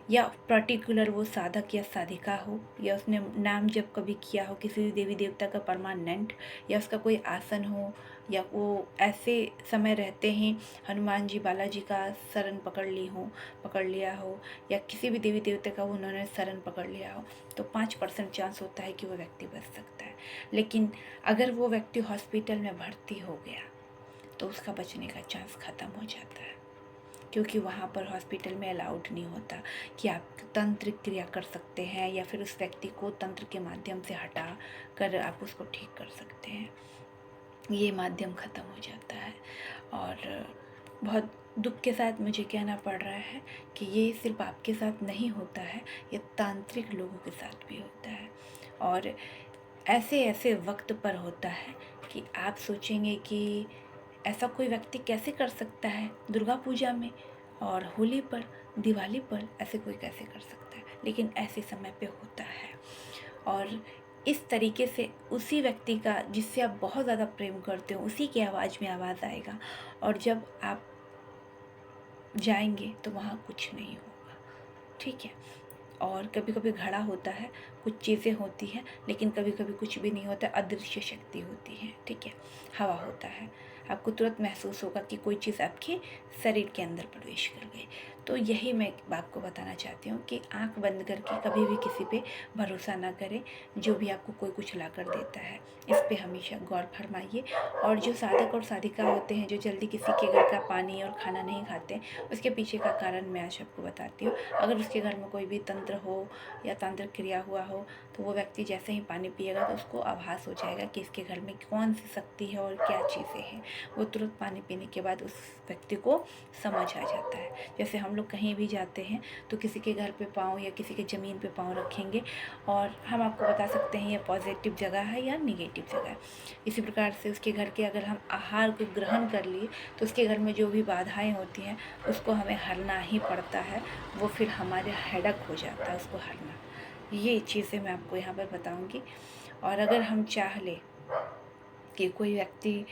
या पर्टिकुलर वो साधक या साधिका हो, या उसने नाम जब कभी किया हो किसी देवी देवता का परमानेंट, या उसका कोई आसन हो, या वो ऐसे समय रहते ही हनुमान जी बालाजी का शरण पकड़ लिया हो, या किसी भी देवी देवता का उन्होंने शरण पकड़ लिया हो, तो 5% चांस होता है कि वो व्यक्ति बच सकता है। लेकिन अगर वो व्यक्ति हॉस्पिटल में भर्ती हो गया तो उसका बचने का चांस ख़त्म हो जाता है, क्योंकि वहाँ पर हॉस्पिटल में अलाउड नहीं होता कि आप तंत्र क्रिया कर सकते हैं, या फिर उस व्यक्ति को तंत्र के माध्यम से हटा कर आप उसको ठीक कर सकते हैं। ये माध्यम ख़त्म हो जाता है। और बहुत दुख के साथ मुझे कहना पड़ रहा है कि ये सिर्फ आपके साथ नहीं होता है, ये तांत्रिक लोगों के साथ भी होता है। और ऐसे ऐसे वक्त पर होता है कि आप सोचेंगे कि ऐसा कोई व्यक्ति कैसे कर सकता है, दुर्गा पूजा में और होली पर, दिवाली पर ऐसे कोई कैसे कर सकता है, लेकिन ऐसे समय पे होता है। और इस तरीके से उसी व्यक्ति का जिससे आप बहुत ज़्यादा प्रेम करते हो उसी की आवाज़ में आवाज़ आएगा, और जब आप जाएंगे तो वहाँ कुछ नहीं होगा। ठीक है। और कभी कभी घड़ा होता है, कुछ चीज़ें होती हैं, लेकिन कभी कभी कुछ भी नहीं होता, अदृश्य शक्ति होती है। ठीक है। हवा होता है, आपको तुरंत महसूस होगा कि कोई चीज़ आपके शरीर के अंदर प्रवेश कर गई। तो यही मैं आपको बताना चाहती हूँ कि आंख बंद करके कभी भी किसी पे भरोसा ना करें, जो भी आपको कोई कुछ ला कर देता है इस पे हमेशा गौर फरमाइए। और जो साधक और साधिका होते हैं जो जल्दी किसी के घर का पानी और खाना नहीं खाते, उसके पीछे का कारण मैं आज आपको बताती हूँ। अगर उसके घर में कोई भी तंत्र हो या तांत्रिक क्रिया हुआ हो, तो वो व्यक्ति जैसे ही पानी पिएगा तो उसको आभास हो जाएगा कि इसके घर में कौन सी शक्ति है और क्या चीज़ें हैं। वो तुरंत पानी पीने के बाद उस व्यक्ति को समझ आ जाता है। जैसे हम लोग कहीं भी जाते हैं तो किसी के घर पे पाँव या किसी के ज़मीन पे पाँव रखेंगे और हम आपको बता सकते हैं ये पॉजिटिव जगह है या निगेटिव जगह है। इसी प्रकार से उसके घर के अगर हम आहार को ग्रहण कर लिए तो उसके घर में जो भी बाधाएं होती हैं उसको हमें हरना ही पड़ता है। वो फिर हमारे हेडक हो जाता है उसको हरना। ये चीज़ें मैं आपको यहाँ पर बताऊँगी। और अगर हम चाह ले कि कोई व्यक्ति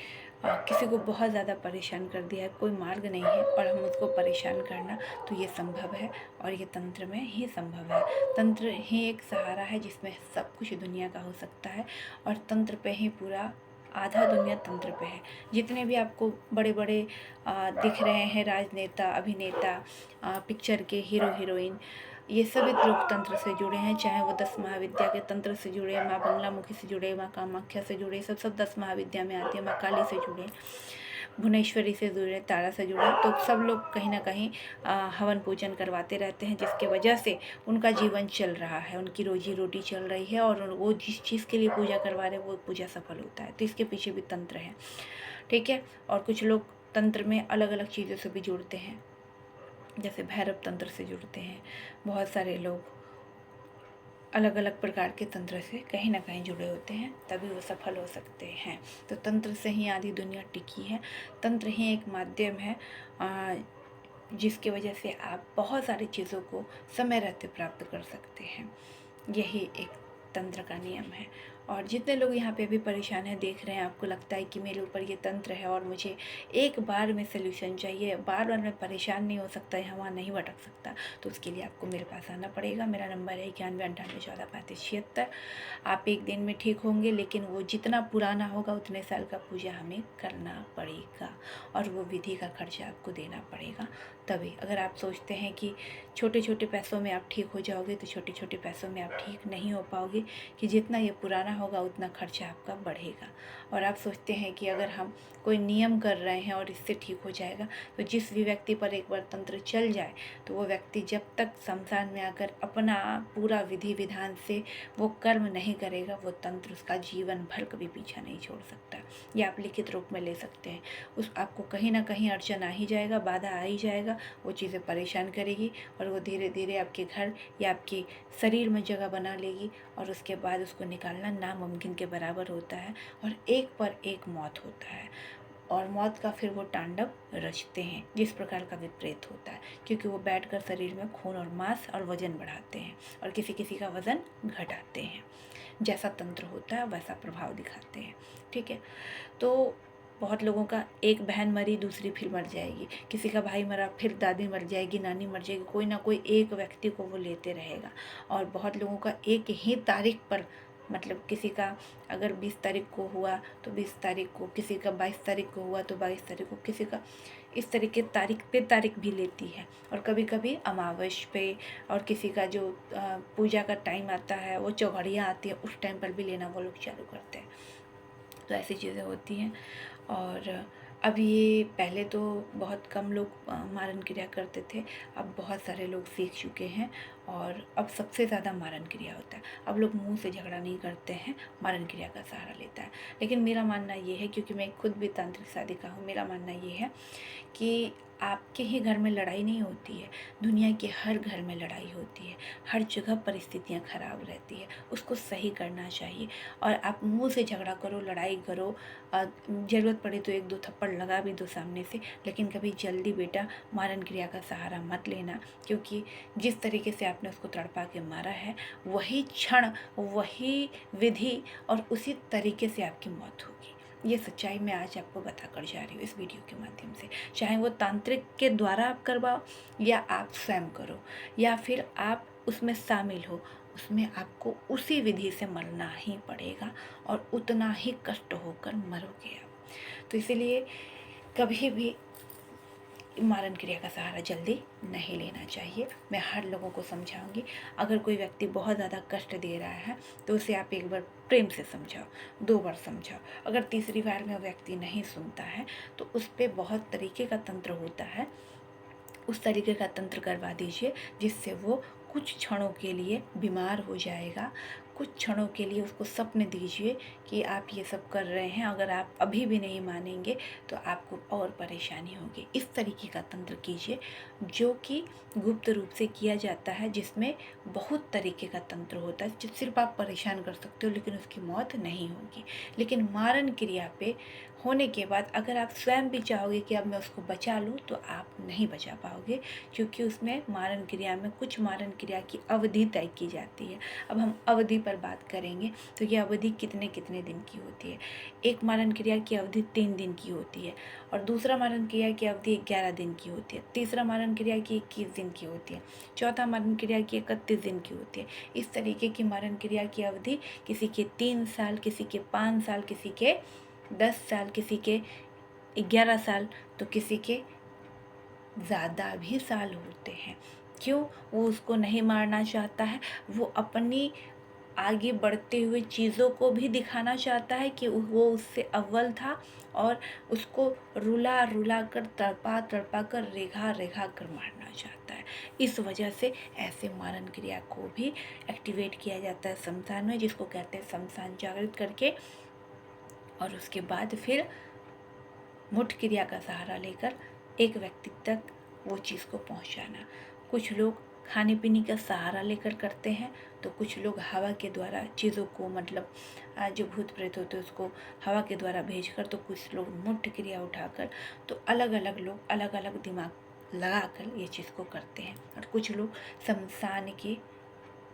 किसी को बहुत ज़्यादा परेशान कर दिया है, कोई मार्ग नहीं है और हम उसको परेशान करना, तो ये संभव है और ये तंत्र में ही संभव है। तंत्र ही एक सहारा है जिसमें सब कुछ दुनिया का हो सकता है, और तंत्र पे ही पूरा आधा दुनिया तंत्र पे है। जितने भी आपको बड़े बड़े दिख रहे हैं राजनेता, अभिनेता, पिक्चर के हीरो हीरोइन, ये सभी लोग तंत्र से जुड़े हैं। चाहे वो 10 महाविद्या के तंत्र से जुड़े, माँ बंगलामुखी से जुड़े, माँ कामाख्या से जुड़े, सब 10 महाविद्या में आती है। माँ काली से जुड़े, भुवनेश्वरी से जुड़े, तारा से जुड़े, तो सब लोग कहीं ना कहीं हवन पूजन करवाते रहते हैं, जिसके वजह से उनका जीवन चल रहा है, उनकी रोजी रोटी चल रही है, और वो जिस चीज़ के लिए पूजा करवा रहे हैं वो पूजा सफल होता है। तो इसके पीछे भी तंत्र है। ठीक है। और कुछ लोग तंत्र में अलग अलग चीज़ों से भी जुड़ते हैं, जैसे भैरव तंत्र से जुड़ते हैं बहुत सारे लोग, अलग अलग प्रकार के तंत्र से कहीं ना कहीं जुड़े होते हैं, तभी वो सफल हो सकते हैं। तो तंत्र से ही आधी दुनिया टिकी है। तंत्र ही एक माध्यम है जिसकी वजह से आप बहुत सारी चीज़ों को समय रहते प्राप्त कर सकते हैं। यही एक तंत्र का नियम है। और जितने लोग यहाँ पे अभी परेशान हैं, देख रहे हैं, आपको लगता है कि मेरे ऊपर ये तंत्र है और मुझे एक बार में सल्यूशन चाहिए, बार बार मैं परेशान नहीं हो सकता, यहाँ वहाँ नहीं भटक सकता, तो उसके लिए आपको मेरे पास आना पड़ेगा। मेरा नंबर है 91 98 14 35 76। आप एक दिन में ठीक होंगे, लेकिन वो जितना पुराना होगा उतने साल का पूजा हमें करना पड़ेगा और वो विधि का खर्चा आपको देना पड़ेगा। तभी अगर आप सोचते हैं कि छोटे छोटे पैसों में आप ठीक हो जाओगे, तो छोटे छोटे पैसों में आप ठीक नहीं हो पाओगे, कि जितना ये पुराना होगा उतना खर्चा आपका बढ़ेगा। और आप सोचते हैं कि अगर हम कोई नियम कर रहे हैं और इससे ठीक हो जाएगा, तो जिस भी व्यक्ति पर एक बार तंत्र चल जाए तो वो व्यक्ति जब तक शमशान में आकर अपना पूरा विधि विधान से वो कर्म नहीं करेगा, वो तंत्र उसका जीवन भर कभी पीछा नहीं छोड़ सकता। ये आप लिखित रूप में ले सकते हैं। उस आपको कहीं ना कहीं अड़चन आ ही जाएगा, बाधा आ ही जाएगा, वो चीज़ें परेशान करेगी और वो धीरे धीरे आपके घर या आपके शरीर में जगह बना लेगी और उसके बाद उसको निकालना नामुमकिन के बराबर होता है और एक पर एक मौत होता है। और मौत का फिर वो तांडव रचते हैं, जिस प्रकार का विपरीत होता है, क्योंकि वो बैठकर शरीर में खून और मांस और वजन बढ़ाते हैं और किसी किसी का वजन घटाते हैं। जैसा तंत्र होता है वैसा प्रभाव दिखाते हैं। ठीक है, तो बहुत लोगों का एक बहन मरी दूसरी फिर मर जाएगी, किसी का भाई मरा फिर दादी मर जाएगी, नानी मर जाएगी, कोई ना कोई एक व्यक्ति को वो लेते रहेगा। और बहुत लोगों का एक ही तारीख पर, मतलब किसी का अगर 20 तारीख को हुआ तो 20 तारीख को, किसी का 22 तारीख को हुआ तो 22 तारीख को, किसी का इस तरीके तारीख पे तारीख भी लेती है। और कभी कभी अमावस पे, और किसी का जो पूजा का टाइम आता है, वो चौघड़ियाँ आती है, उस टाइम पर भी लेना वो लोग चालू करते हैं। तो ऐसी चीज़ें होती हैं। और अब ये पहले तो बहुत कम लोग मारन क्रिया करते थे, अब बहुत सारे लोग सीख चुके हैं और अब सबसे ज़्यादा मारन क्रिया होता है। अब लोग मुंह से झगड़ा नहीं करते हैं, मारन क्रिया का सहारा लेता है। लेकिन मेरा मानना ये है, क्योंकि मैं खुद भी तांत्रिक साधिका हूँ, मेरा मानना ये है कि आपके ही घर में लड़ाई नहीं होती है, दुनिया के हर घर में लड़ाई होती है, हर जगह परिस्थितियाँ खराब रहती है, उसको सही करना चाहिए। और आप मुंह से झगड़ा करो, लड़ाई करो, ज़रूरत पड़े तो एक दो थप्पड़ लगा भी दो सामने से, लेकिन कभी जल्दी बेटा मारन क्रिया का सहारा मत लेना, क्योंकि जिस तरीके से आपने उसको तड़पा के मारा है, वही क्षण, वही विधि और उसी तरीके से आपकी मौत होगी। ये सच्चाई मैं आज आपको बता कर जा रही हूँ इस वीडियो के माध्यम से। चाहे वो तांत्रिक के द्वारा आप करवाओ या आप स्वयं करो या फिर आप उसमें शामिल हो, उसमें आपको उसी विधि से मरना ही पड़ेगा और उतना ही कष्ट होकर मरोगे आप। तो इसीलिए कभी भी मारन क्रिया का सहारा जल्दी नहीं लेना चाहिए। मैं हर लोगों को समझाऊंगी, अगर कोई व्यक्ति बहुत ज़्यादा कष्ट दे रहा है तो उसे आप एक बार प्रेम से समझाओ, 2 बार समझाओ। अगर तीसरी बार में वो व्यक्ति नहीं सुनता है तो उस पर बहुत तरीके का तंत्र होता है, उस तरीके का तंत्र करवा दीजिए जिससे वो कुछ क्षणों के लिए बीमार हो जाएगा। कुछ क्षणों के लिए उसको सपने दीजिए कि आप ये सब कर रहे हैं, अगर आप अभी भी नहीं मानेंगे तो आपको और परेशानी होगी। इस तरीके का तंत्र कीजिए जो कि गुप्त रूप से किया जाता है, जिसमें बहुत तरीके का तंत्र होता है, जो सिर्फ आप परेशान कर सकते हो लेकिन उसकी मौत नहीं होगी। लेकिन मारन क्रिया पे होने के बाद अगर आप स्वयं भी चाहोगे कि अब मैं उसको बचा लूँ तो आप नहीं बचा पाओगे, क्योंकि उसमें मारन क्रिया में कुछ मारन क्रिया की अवधि तय की जाती है। अब हम अवधि पर बात करेंगे तो ये अवधि कितने कितने दिन की होती है। एक मारन क्रिया की अवधि 3 दिन की होती है और दूसरा मारन क्रिया की अवधि 11 दिन की होती है, तीसरा मारन क्रिया की 21 दिन की होती है, चौथा मारन क्रिया की 31 दिन की होती है। इस तरीके की मारन क्रिया की अवधि किसी के 3 साल, किसी के 5 साल, किसी के 10 साल, किसी के 11 साल, तो किसी के ज़्यादा भी साल होते हैं। क्यों? वो उसको नहीं मारना चाहता है, वो अपनी आगे बढ़ते हुए चीज़ों को भी दिखाना चाहता है कि वो उससे अव्वल था और उसको रुला रुला कर, तड़पा तड़पा कर, रेखा रेखा कर मारना चाहता है। इस वजह से ऐसे मारन क्रिया को भी एक्टिवेट किया जाता है शमशान में, जिसको कहते हैं शमशान जागृत करके। और उसके बाद फिर मुठ क्रिया का सहारा लेकर एक व्यक्ति तक वो चीज़ को पहुंचाना। कुछ लोग खाने पीने का सहारा लेकर करते हैं, तो कुछ लोग हवा के द्वारा चीज़ों को मतलब जो भूत प्रेत होते हैं उसको हवा के द्वारा भेजकर, तो कुछ लोग मुठ क्रिया उठाकर, तो अलग अलग लोग अलग अलग दिमाग लगाकर ये चीज़ को करते हैं। और कुछ लोग शमशान के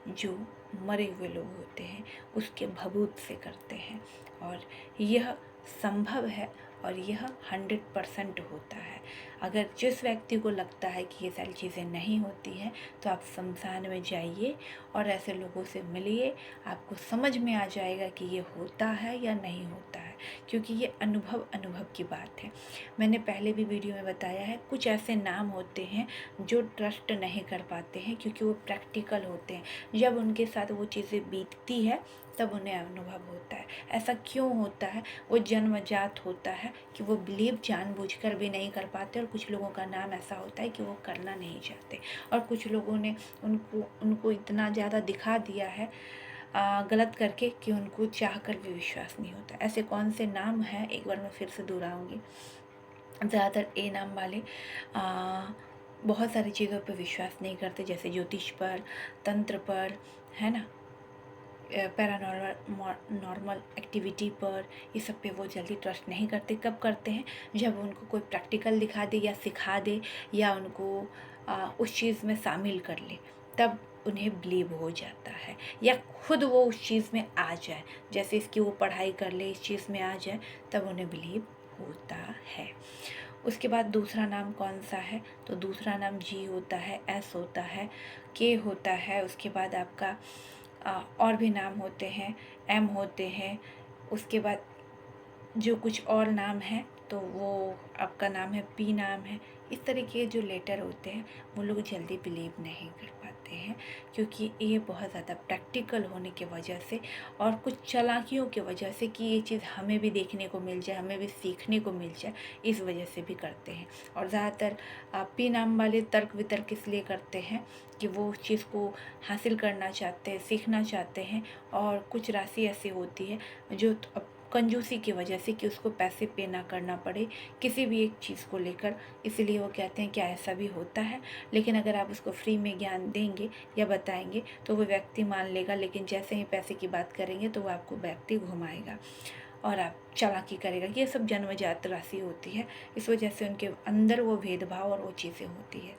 जो मरे हुए लोग होते हैं उसके भभूत से करते हैं, और यह संभव है और यह 100% होता है। अगर जिस व्यक्ति को लगता है कि ये सारी चीज़ें नहीं होती हैं, तो आप शमशान में जाइए और ऐसे लोगों से मिलिए, आपको समझ में आ जाएगा कि ये होता है या नहीं होता है, क्योंकि ये अनुभव की बात है। मैंने पहले भी वीडियो में बताया है, कुछ ऐसे नाम होते हैं जो ट्रस्ट नहीं कर पाते हैं क्योंकि वो प्रैक्टिकल होते हैं। जब उनके साथ वो चीज़ें बीतती है तब उन्हें अनुभव होता है। ऐसा क्यों होता है? वो जन्मजात होता है कि वो बिलीव जानबूझकर भी नहीं कर पाते, और कुछ लोगों का नाम ऐसा होता है कि वो करना नहीं चाहते, और कुछ लोगों ने उनको इतना ज़्यादा दिखा दिया है गलत करके कि उनको चाह कर भी विश्वास नहीं होता। ऐसे कौन से नाम हैं, एक बार मैं फिर से दोहराऊँगी। ज़्यादातर ए नाम वाले बहुत सारी चीज़ों पर विश्वास नहीं करते, जैसे ज्योतिष पर, तंत्र पर, है ना, पैरानॉर्मल एक्टिविटी पर, ये सब पे वो जल्दी ट्रस्ट नहीं करते। कब करते हैं? जब उनको कोई प्रैक्टिकल दिखा दे या सिखा दे या उनको उस चीज़ में शामिल कर ले, तब उन्हें बिलीव हो जाता है, या खुद वो उस चीज़ में आ जाए, जैसे इसकी वो पढ़ाई कर ले, इस चीज़ में आ जाए, तब उन्हें बिलीव होता है। उसके बाद दूसरा नाम कौन सा है? तो दूसरा नाम जी होता है, एस होता है, के होता है, उसके बाद आपका और भी नाम होते हैं, एम होते हैं, उसके बाद जो कुछ और नाम है तो वो आपका नाम है, पी नाम है। इस तरीके के जो लेटर होते हैं वो लोग जल्दी बिलीव नहीं कर पाते हैं, क्योंकि ये बहुत ज़्यादा प्रैक्टिकल होने की वजह से और कुछ चालाकियों की वजह से कि ये चीज़ हमें भी देखने को मिल जाए, हमें भी सीखने को मिल जाए, इस वजह से भी करते हैं। और ज़्यादातर पी नाम वाले तर्क वितर्क इसलिए करते हैं कि वो उस चीज़ को हासिल करना चाहते हैं, सीखना चाहते हैं, और कुछ राशि ऐसी होती है जो कंजूसी की वजह से कि उसको पैसे पे ना करना पड़े किसी भी एक चीज़ को लेकर, इसलिए वो कहते हैं कि ऐसा भी होता है। लेकिन अगर आप उसको फ्री में ज्ञान देंगे या बताएंगे तो वो व्यक्ति मान लेगा, लेकिन जैसे ही पैसे की बात करेंगे तो वो आपको व्यक्ति घुमाएगा और आप चालाकी करेगा। ये सब जन्मजात राशि होती है, इस वजह से उनके अंदर वो भेदभाव और वो चीज़ें होती है।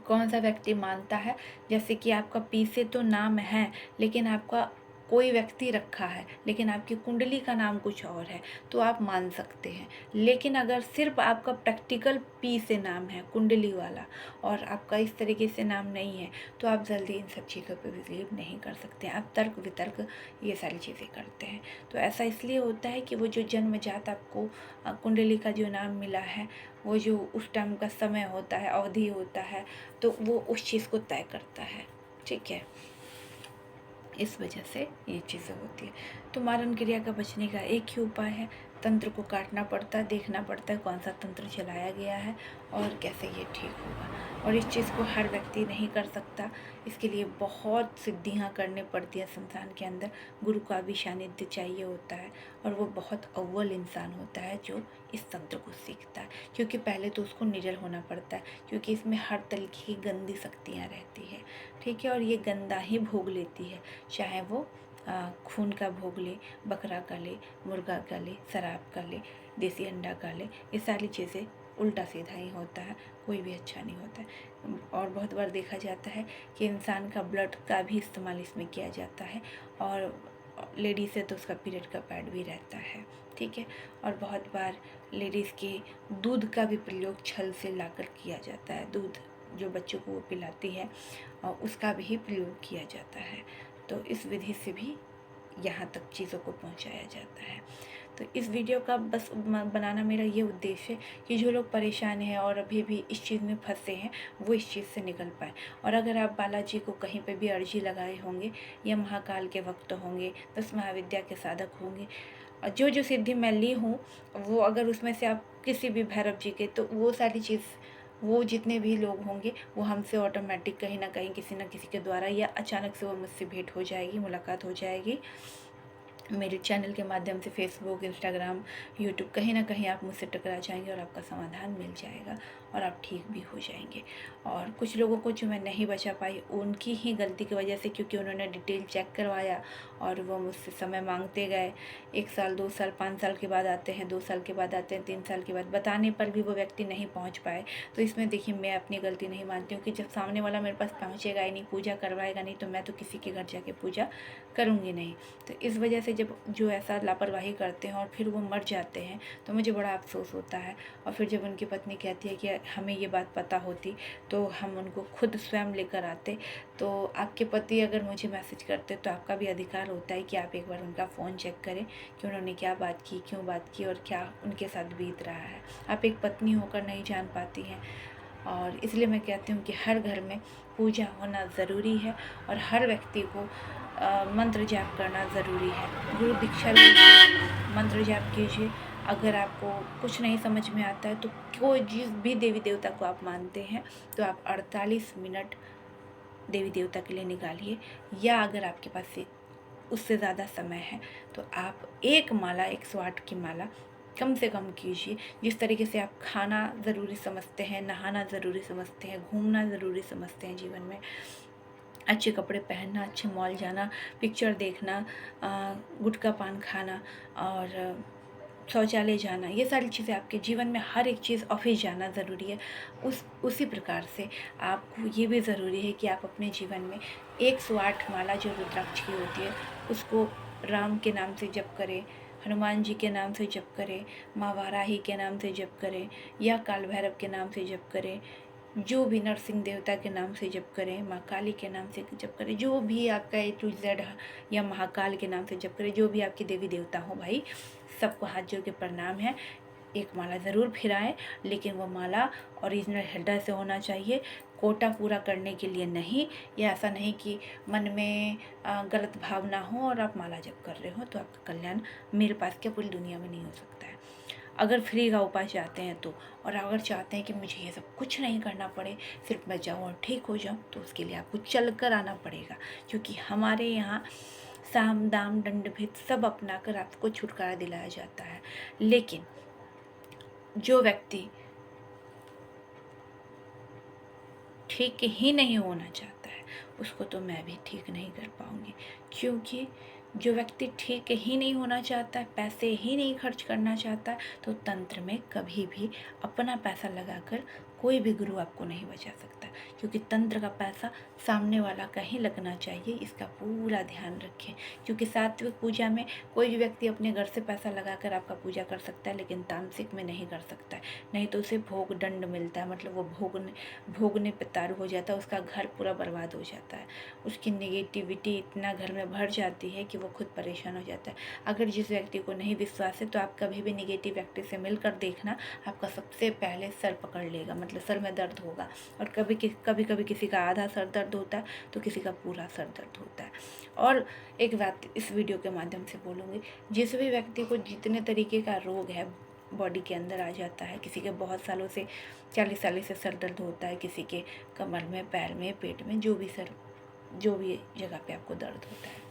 कौन सा व्यक्ति मानता है? जैसे कि आपका पी से तो नाम है, लेकिन आपका कोई व्यक्ति रखा है, लेकिन आपकी कुंडली का नाम कुछ और है, तो आप मान सकते हैं। लेकिन अगर सिर्फ आपका प्रैक्टिकल पी से नाम है कुंडली वाला और आपका इस तरीके से नाम नहीं है, तो आप जल्दी इन सब चीज़ों पर बिलीव नहीं कर सकते। आप तर्क वितर्क ये सारी चीज़ें करते हैं। तो ऐसा इसलिए होता है कि वो जो जन्मजात आपको कुंडली का जो नाम मिला है, वो जो उस टाइम का समय होता है, अवधि होता है, तो वो उस चीज़ को तय करता है। ठीक है, इस वजह से ये चीज़ें होती है। तो मारण क्रिया का बचने का एक ही उपाय है, तंत्र को काटना पड़ता है, देखना पड़ता है कौन सा तंत्र चलाया गया है और कैसे ये ठीक होगा। और इस चीज़ को हर व्यक्ति नहीं कर सकता, इसके लिए बहुत सिद्धियाँ करनी पड़ती है। शमशान के अंदर गुरु का भी सानिध्य चाहिए होता है, और वो बहुत अव्वल इंसान होता है जो इस तंत्र को सीखता है, क्योंकि पहले तो उसको निडर होना पड़ता है, क्योंकि इसमें हर तरीके की गंदी शक्तियाँ रहती है। ठीक है, और ये गंदा ही भोग लेती है, चाहे वो खून का भोग ले, बकरा का ले, मुर्गा का ले, शराब का ले, देसी अंडा का ले, ये सारी चीज़ें उल्टा सीधा ही होता है, कोई भी अच्छा नहीं होता है। और बहुत बार देखा जाता है कि इंसान का ब्लड का भी इस्तेमाल इसमें किया जाता है, और लेडीज़ है तो उसका पीरियड का पैड भी रहता है। ठीक है, और बहुत बार लेडीज़ के दूध का भी प्रयोग छल से लाकर किया जाता है, दूध जो बच्चों को वो पिलाती है और उसका भी प्रयोग किया जाता है। तो इस विधि से भी यहाँ तक चीज़ों को पहुँचाया जाता है। तो इस वीडियो का बस बनाना मेरा ये उद्देश्य है कि जो लोग परेशान हैं और अभी भी इस चीज़ में फंसे हैं, वो इस चीज़ से निकल पाए। और अगर आप बालाजी को कहीं पे भी अर्जी लगाए होंगे या महाकाल के वक्त होंगे, 10 महाविद्या के साधक होंगे, जो जो सिद्धि मैं ली हूँ, वो अगर उसमें से आप किसी भी भैरव जी के, तो वो सारी चीज़, वो जितने भी लोग होंगे वो हमसे ऑटोमेटिक कहीं ना कहीं किसी न किसी के द्वारा या अचानक से वो मुझसे भेंट हो जाएगी, मुलाकात हो जाएगी। मेरे चैनल के माध्यम से फेसबुक, इंस्टाग्राम, यूट्यूब, कहीं ना कहीं आप मुझसे टकरा जाएंगे और आपका समाधान मिल जाएगा। और आप ठीक भी हो जाएंगे। और कुछ लोगों को जो मैं नहीं बचा पाई उनकी ही गलती की वजह से, क्योंकि उन्होंने डिटेल चेक करवाया और वो मुझसे समय मांगते गए। 1 साल 2 साल 5 साल के बाद आते हैं, 2 साल के बाद आते हैं, 3 साल के बाद, बताने पर भी वो व्यक्ति नहीं पहुंच पाए। तो इसमें देखिए मैं अपनी गलती नहीं मानती हूँ कि जब सामने वाला मेरे पास पहुँचेगा ही नहीं, पूजा करवाएगा नहीं, तो मैं तो किसी के घर जाके पूजा करूँगी नहीं। तो इस वजह से जब जो ऐसा लापरवाही करते हैं और फिर वो मर जाते हैं तो मुझे बड़ा अफसोस होता है। और फिर जब उनकी पत्नी कहती है कि हमें ये बात पता होती तो हम उनको खुद स्वयं लेकर आते। तो आपके पति अगर मुझे मैसेज करते तो आपका भी अधिकार होता है कि आप एक बार उनका फ़ोन चेक करें कि उन्होंने क्या बात की, क्यों बात की और क्या उनके साथ बीत रहा है। आप एक पत्नी होकर नहीं जान पाती हैं। और इसलिए मैं कहती हूँ कि हर घर में पूजा होना ज़रूरी है और हर व्यक्ति को मंत्र जाप करना ज़रूरी है। गुरु दीक्षा लीजिए, मंत्र जाप कीजिए। अगर आपको कुछ नहीं समझ में आता है तो कोई जिस भी देवी देवता को आप मानते हैं तो आप 48 मिनट देवी देवता के लिए निकालिए, या अगर आपके पास से उससे ज़्यादा समय है तो आप एक माला 108 की माला कम से कम कीजिए। जिस तरीके से आप खाना ज़रूरी समझते हैं, नहाना ज़रूरी समझते हैं, घूमना ज़रूरी समझते हैं जीवन में, अच्छे कपड़े पहनना, अच्छे मॉल जाना, पिक्चर देखना, गुटखा पान खाना और शौचालय जाना, ये सारी चीज़ें आपके जीवन में हर एक चीज़, ऑफिस जाना ज़रूरी है। उसी प्रकार से आपको ये भी ज़रूरी है कि आप अपने जीवन में 108 माला जो रुद्राक्ष की होती है उसको राम के नाम से जप करें, हनुमान जी के नाम से जप करें, माँ वाराही के नाम से जप करें या काल भैरव के नाम से जप करें, जो भी नरसिंह देवता के नाम से जप करें, माँ काली के नाम से जप करें, जो भी आपका A to Z या महाकाल के नाम से जप करें, जो भी आपके देवी देवता हो भाई, सबको हाथ जोड़ के प्रणाम है। एक माला ज़रूर फिराएं, लेकिन वो माला ओरिजिनल हृदय से होना चाहिए, कोटा पूरा करने के लिए नहीं, या ऐसा नहीं कि मन में गलत भावना हो और आप माला जप कर रहे हो तो आपका कल्याण मेरे पास क्या पूरी दुनिया में नहीं हो सकता है। अगर फ्री का उपाय चाहते हैं तो, और अगर चाहते हैं कि मुझे ये सब कुछ नहीं करना पड़े, सिर्फ मैं जाऊँ और ठीक हो जाऊँ, तो उसके लिए आपको चल कर आना पड़ेगा। क्योंकि हमारे यहाँ साम दाम दंड भेद सब अपना कर आपको छुटकारा दिलाया जाता है। लेकिन जो व्यक्ति ठीक ही नहीं होना चाहता है उसको तो मैं भी ठीक नहीं कर पाऊँगी। क्योंकि जो व्यक्ति ठीक ही नहीं होना चाहता है, पैसे ही नहीं खर्च करना चाहता है, तो तंत्र में कभी भी अपना पैसा लगाकर कोई भी गुरु आपको नहीं बचा सकता। क्योंकि तंत्र का पैसा सामने वाला का ही लगना चाहिए, इसका पूरा ध्यान रखें। क्योंकि सात्विक पूजा में कोई भी व्यक्ति अपने घर से पैसा लगाकर आपका पूजा कर सकता है, लेकिन तामसिक में नहीं कर सकता है। नहीं तो उसे भोग दंड मिलता है, मतलब वो भोगने पे तारू हो जाता है, उसका घर पूरा बर्बाद हो जाता है, उसकी नेगेटिविटी इतना घर में भर जाती है कि वो खुद परेशान हो जाता है। अगर जिस व्यक्ति को नहीं विश्वास है तो आप कभी भी नेगेटिव व्यक्ति से मिलकर देखना, आपका सबसे पहले सर पकड़ लेगा, मतलब सर में दर्द होगा। और कभी कभी किसी का आधा सर दर्द होता है तो किसी का पूरा सर दर्द होता है। और एक बात इस वीडियो के माध्यम से बोलूँगी, जिस भी व्यक्ति को जितने तरीके का रोग है बॉडी के अंदर आ जाता है, किसी के बहुत सालों से 40 साल से सर दर्द होता है, किसी के कमर में, पैर में, पेट में, जो भी जगह पे आपको दर्द होता है,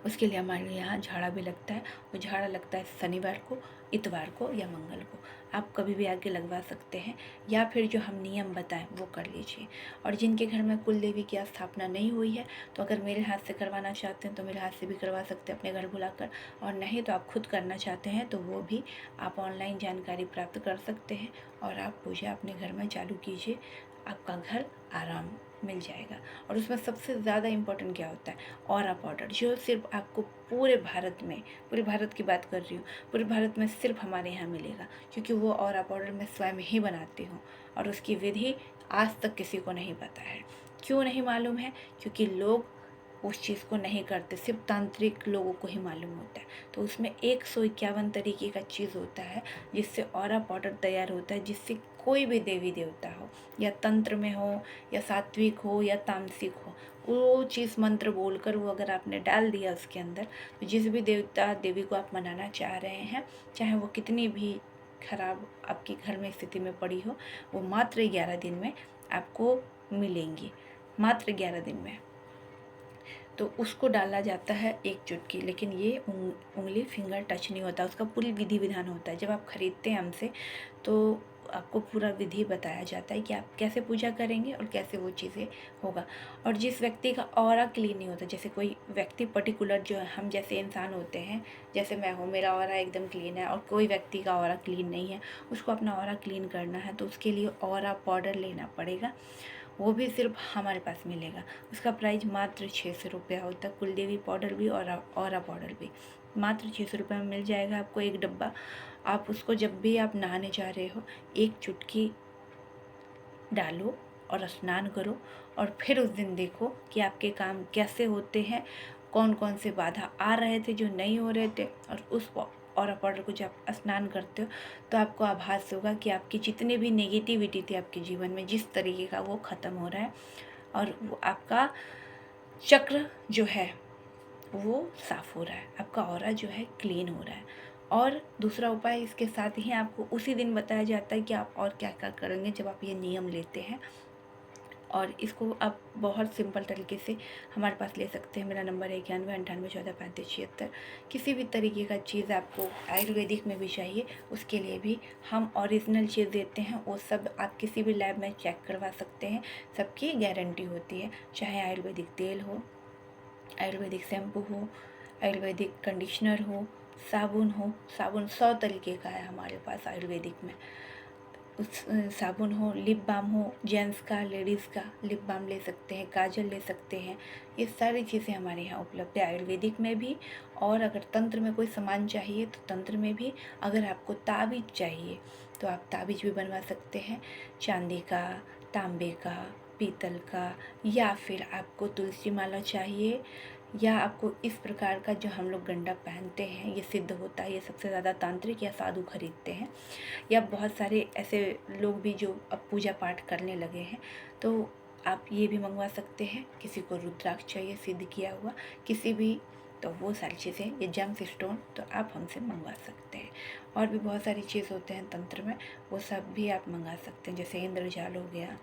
उसके लिए हमारे यहाँ झाड़ा भी लगता है। वो झाड़ा लगता है शनिवार को, इतवार को या मंगल को। आप कभी भी आके लगवा सकते हैं, या फिर जो हम नियम बताएं वो कर लीजिए। और जिनके घर में कुल देवी की स्थापना नहीं हुई है तो अगर मेरे हाथ से करवाना चाहते हैं तो मेरे हाथ से भी करवा सकते हैं अपने घर बुलाकर, और नहीं तो आप खुद करना चाहते हैं तो वो भी आप ऑनलाइन जानकारी प्राप्त कर सकते हैं और आप पूजा अपने घर में चालू कीजिए, आपका घर आराम मिल जाएगा। और उसमें सबसे ज़्यादा इम्पोर्टेंट क्या होता है, ऑरा पाउडर, जो सिर्फ आपको पूरे भारत की बात कर रही हूँ, पूरे भारत में सिर्फ हमारे यहाँ मिलेगा। क्योंकि वो ऑरा पाउडर मैं स्वयं ही बनाती हूँ और उसकी विधि आज तक किसी को नहीं पता है। क्यों नहीं मालूम है? क्योंकि लोग उस चीज़ को नहीं करते, सिर्फ तांत्रिक लोगों को ही मालूम होता है। तो उसमें 151 तरीके का चीज़ होता है जिससे ऑरा पाउडर तैयार होता है, जिससे कोई भी देवी देवता हो, या तंत्र में हो, या सात्विक हो, या तामसिक हो, वो चीज़ मंत्र बोलकर वो अगर आपने डाल दिया उसके अंदर, तो जिस भी देवता देवी को आप मनाना चाह रहे हैं, चाहे वो कितनी भी खराब आपके घर में स्थिति में पड़ी हो, वो मात्र 11 दिन में आपको मिलेंगी, मात्र 11 दिन में। तो उसको डाला जाता है 1 चुटकी, लेकिन ये उंगली फिंगर टच नहीं होता, उसका पूरी विधि विधान होता है। जब आप ख़रीदते हैं हमसे तो आपको पूरा विधि बताया जाता है कि आप कैसे पूजा करेंगे और कैसे वो चीज़ें होगा। और जिस व्यक्ति का ऑरा क्लीन नहीं होता, जैसे कोई व्यक्ति पर्टिकुलर जो हम जैसे इंसान होते हैं, जैसे मैं हूँ, मेरा ऑरा एकदम क्लीन है और कोई व्यक्ति का ऑरा क्लीन नहीं है, उसको अपना ऑरा क्लीन करना है तो उसके लिए ऑरा पाउडर लेना पड़ेगा। वो भी सिर्फ हमारे पास मिलेगा। उसका प्राइस मात्र 600 रुपया होता है। कुलदेवी पाउडर भी और ऑरा पाउडर भी मात्र 600 रुपये में मिल जाएगा आपको एक डब्बा। आप उसको जब भी आप नहाने जा रहे हो एक चुटकी डालो और स्नान करो, और फिर उस दिन देखो कि आपके काम कैसे होते हैं, कौन कौन से बाधा आ रहे थे जो नहीं हो रहे थे। और उस और पाउडर को जब स्नान करते हो तो आपको आभास होगा कि आपकी जितनी भी नेगेटिविटी थी आपके जीवन में जिस तरीके का, वो ख़त्म हो रहा है और वो आपका चक्र जो है वो साफ़ हो रहा है, आपका ऑरा जो है क्लीन हो रहा है। और दूसरा उपाय इसके साथ ही आपको उसी दिन बताया जाता है कि आप और क्या क्या करेंगे जब आप ये नियम लेते हैं। और इसको आप बहुत सिंपल तरीके से हमारे पास ले सकते हैं। मेरा नंबर है 9198143576। किसी भी तरीके का चीज़ आपको आयुर्वेदिक में भी चाहिए, उसके लिए भी हम ओरिजिनल चीज़ देते हैं। वो सब आप किसी भी लैब में चेक करवा सकते हैं, सबकी गारंटी होती है। चाहे आयुर्वेदिक तेल हो, आयुर्वेदिक शैम्पू हो, आयुर्वेदिक कंडीशनर हो, साबुन हो। साबुन 100 तरीके का है हमारे पास आयुर्वेदिक में। उस साबुन हो, लिप बाम हो, जेंट्स का, लेडीज़ का लिप बाम ले सकते हैं, काजल ले सकते हैं। ये सारी चीज़ें हमारे यहाँ उपलब्ध है आयुर्वेदिक में भी। और अगर तंत्र में कोई सामान चाहिए तो तंत्र में भी। अगर आपको ताबीज़ चाहिए तो आप ताबीज़ भी बनवा सकते हैं, चांदी का, तांबे का, पीतल का। या फिर आपको तुलसी माला चाहिए, या आपको इस प्रकार का जो हम लोग गंडा पहनते हैं ये सिद्ध होता है, ये सबसे ज़्यादा तांत्रिक या साधु खरीदते हैं। या बहुत सारे ऐसे लोग भी जो अब पूजा पाठ करने लगे हैं, तो आप ये भी मंगवा सकते हैं। किसी को रुद्राक्ष चाहिए सिद्ध किया हुआ, किसी भी, तो वो सारी चीज़ें, ये जम्स स्टोन, तो आप हमसे मंगवा सकते हैं। और भी बहुत सारी चीज़ होते हैं तंत्र में, वो सब भी आप मंगा सकते हैं, जैसे इंद्रजाल हो गया।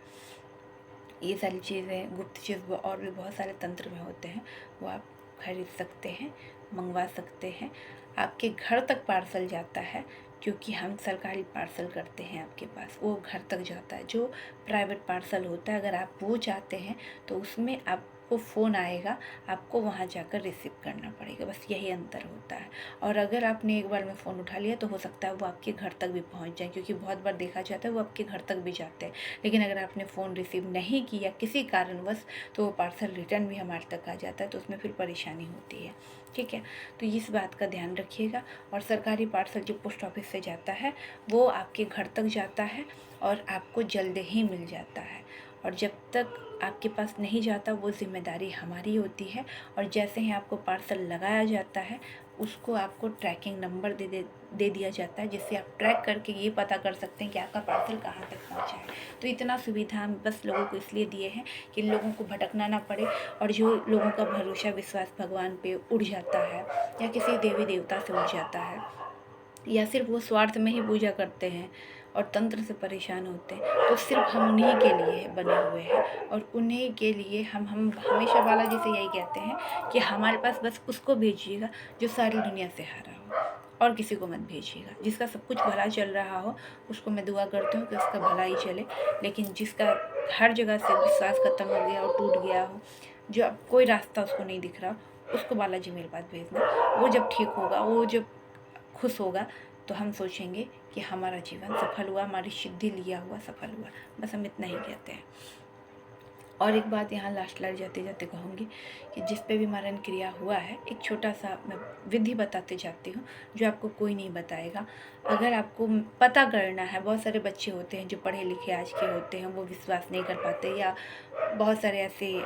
ये सारी चीज़ें, गुप्त चीज़ और भी बहुत सारे तंत्र में होते हैं, वो आप खरीद सकते हैं, मंगवा सकते हैं। आपके घर तक पार्सल जाता है, क्योंकि हम सरकारी पार्सल करते हैं आपके पास, वो घर तक जाता है। जो प्राइवेट पार्सल होता है, अगर आप वो चाहते हैं तो उसमें आपको फ़ोन आएगा, आपको वहाँ जाकर रिसीव करना पड़ेगा, बस यही अंतर होता है। और अगर आपने एक बार में फ़ोन उठा लिया तो हो सकता है वो आपके घर तक भी पहुँच जाए, क्योंकि बहुत बार देखा जाता है वो आपके घर तक भी जाते हैं। लेकिन अगर आपने फ़ोन रिसीव नहीं किया किसी कारणवश, तो वो पार्सल रिटर्न भी हमारे तक आ जाता है, तो उसमें फिर परेशानी होती है। ठीक है, तो इस बात का ध्यान रखिएगा। और सरकारी पार्सल जो पोस्ट ऑफिस से जाता है वो आपके घर तक जाता है और आपको जल्द ही मिल जाता है। और जब तक आपके पास नहीं जाता वो जिम्मेदारी हमारी होती है। और जैसे ही आपको पार्सल लगाया जाता है उसको आपको ट्रैकिंग नंबर दे दिया जाता है, जिससे आप ट्रैक करके ये पता कर सकते हैं कि आपका पार्सल कहाँ तक पहुँचा है। तो इतना सुविधा हम बस लोगों को इसलिए दिए हैं कि लोगों को भटकना ना पड़े, और जो लोगों का भरोसा विश्वास भगवान पे उड़ जाता है या किसी देवी देवता से उड़ जाता है, या सिर्फ वो स्वार्थ में ही पूजा करते हैं और तंत्र से परेशान होते हैं, तो सिर्फ हम उन्हीं के लिए बने हुए हैं। और उन्हीं के लिए हम हमेशा बालाजी से यही कहते हैं कि हमारे पास बस उसको भेजिएगा जो सारी दुनिया से हारा हो, और किसी को मत भेजिएगा। जिसका सब कुछ भला चल रहा हो उसको मैं दुआ करती हूँ कि उसका भला ही चले, लेकिन जिसका हर जगह से विश्वास खत्म हो गया और टूट गया हो, जो अब कोई रास्ता उसको नहीं दिख रहा, उसको बालाजी मेरे पास भेजना। वो जब ठीक होगा, वो जब खुश होगा, तो हम सोचेंगे कि हमारा जीवन सफल हुआ, हमारी सिद्धि लिया हुआ सफल हुआ। बस हम इतना ही कहते हैं। और एक बात यहाँ लास्ट जाते जाते कहूँगी कि जिस पे भी मरण क्रिया हुआ है, एक छोटा सा मैं विधि बताते जाती हूँ जो आपको कोई नहीं बताएगा। अगर आपको पता करना है, बहुत सारे बच्चे होते हैं जो पढ़े लिखे आज के होते हैं, वो विश्वास नहीं कर पाते, या बहुत सारे ऐसे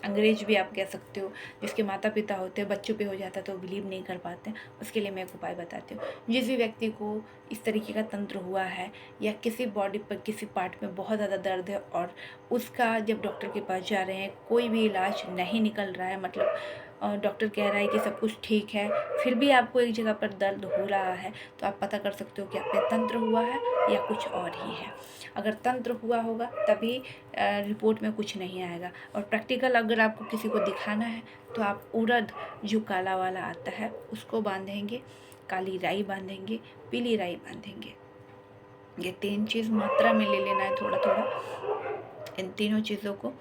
अंग्रेज भी आप कह सकते हो, जिसके माता पिता होते हैं, बच्चों पे हो जाता है तो बिलीव नहीं कर पाते। उसके लिए मैं एक उपाय बताती हूँ। जिस भी व्यक्ति को इस तरीके का तंत्र हुआ है, या किसी बॉडी पर किसी पार्ट में बहुत ज़्यादा दर्द है, और उसका जब डॉक्टर के पास जा रहे हैं कोई भी इलाज नहीं निकल रहा है, मतलब डॉक्टर कह रहा है कि सब कुछ ठीक है, फिर भी आपको एक जगह पर दर्द हो रहा है, तो आप पता कर सकते हो कि आप पे तंत्र हुआ है या कुछ और ही है। अगर तंत्र हुआ होगा तभी रिपोर्ट में कुछ नहीं आएगा। और प्रैक्टिकल अगर आपको किसी को दिखाना है तो आप उड़द जो काला वाला आता है उसको बांधेंगे, काली राई बांधेंगे, पीली राई बांधेंगे, ये 3 चीज़ मात्रा में ले लेना है थोड़ा थोड़ा। इन तीनों चीज़ों को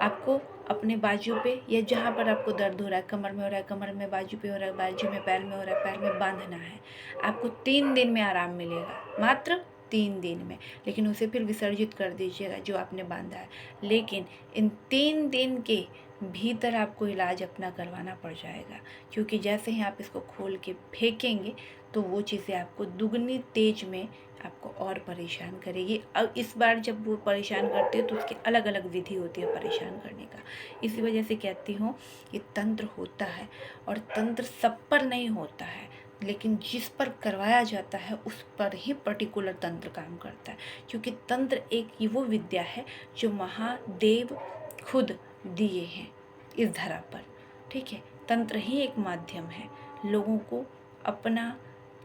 आपको अपने बाजू पे या जहाँ पर आपको दर्द हो रहा है, कमर में हो रहा है, कमर में, बाजू पे हो रहा है, बाजू में, पैर में हो रहा है, पैर में बांधना है। आपको 3 दिन में आराम मिलेगा, मात्र 3 दिन में। लेकिन उसे फिर विसर्जित कर दीजिएगा जो आपने बांधा है। लेकिन इन 3 दिन के भीतर आपको इलाज अपना करवाना पड़ जाएगा, क्योंकि जैसे ही आप इसको खोल के फेंकेंगे तो वो चीज़ें आपको दुगनी तेज में आपको और परेशान करेगी। अब इस बार जब वो परेशान करती है तो उसकी अलग अलग विधि होती है परेशान करने का। इसी वजह से कहती हूँ कि तंत्र होता है, और तंत्र सब पर नहीं होता है, लेकिन जिस पर करवाया जाता है उस पर ही पर्टिकुलर तंत्र काम करता है। क्योंकि तंत्र एक वो विद्या है जो महादेव खुद दिए हैं इस धरा पर, ठीक है। तंत्र ही एक माध्यम है लोगों को अपना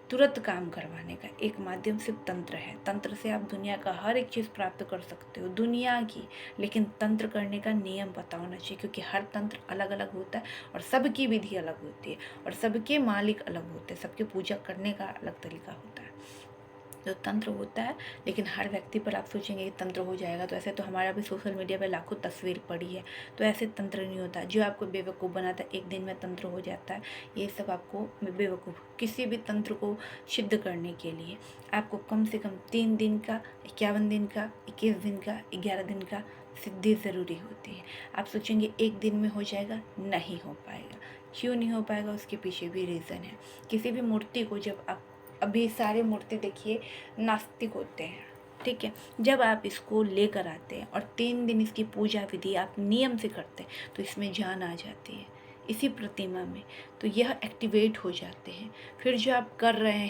तुरंत काम करवाने का, एक माध्यम सिर्फ तंत्र है। तंत्र से आप दुनिया का हर एक चीज़ प्राप्त कर सकते हो, दुनिया की। लेकिन तंत्र करने का नियम पता होना चाहिए, क्योंकि हर तंत्र अलग अलग होता है और सबकी विधि अलग होती है और सबके मालिक अलग होते हैं, सबके पूजा करने का अलग तरीका होता है। जो तंत्र होता है, लेकिन हर व्यक्ति पर आप सोचेंगे कि तंत्र हो जाएगा, तो ऐसे तो हमारा भी सोशल मीडिया पे लाखों तस्वीर पड़ी है, तो ऐसे तंत्र नहीं होता। जो आपको बेवकूफ़ बनाता है एक दिन में तंत्र हो जाता है, ये सब आपको बेवकूफ़। किसी भी तंत्र को सिद्ध करने के लिए आपको कम से कम 3 दिन का, 51 दिन का, 21 दिन का, 11 दिन का सिद्धि ज़रूरी होती है। आप सोचेंगे एक दिन में हो जाएगा, नहीं हो पाएगा। क्यों नहीं हो पाएगा, उसके पीछे भी रीज़न है। किसी भी मूर्ति को जब आप, अभी सारे मूर्ति देखिए नास्तिक होते हैं, ठीक है। जब आप इसको लेकर आते हैं और 3 दिन इसकी पूजा विधि आप नियम से करते हैं तो इसमें जान आ जाती है, इसी प्रतिमा में, तो यह एक्टिवेट हो जाते हैं। फिर जो आप कर रहे हैं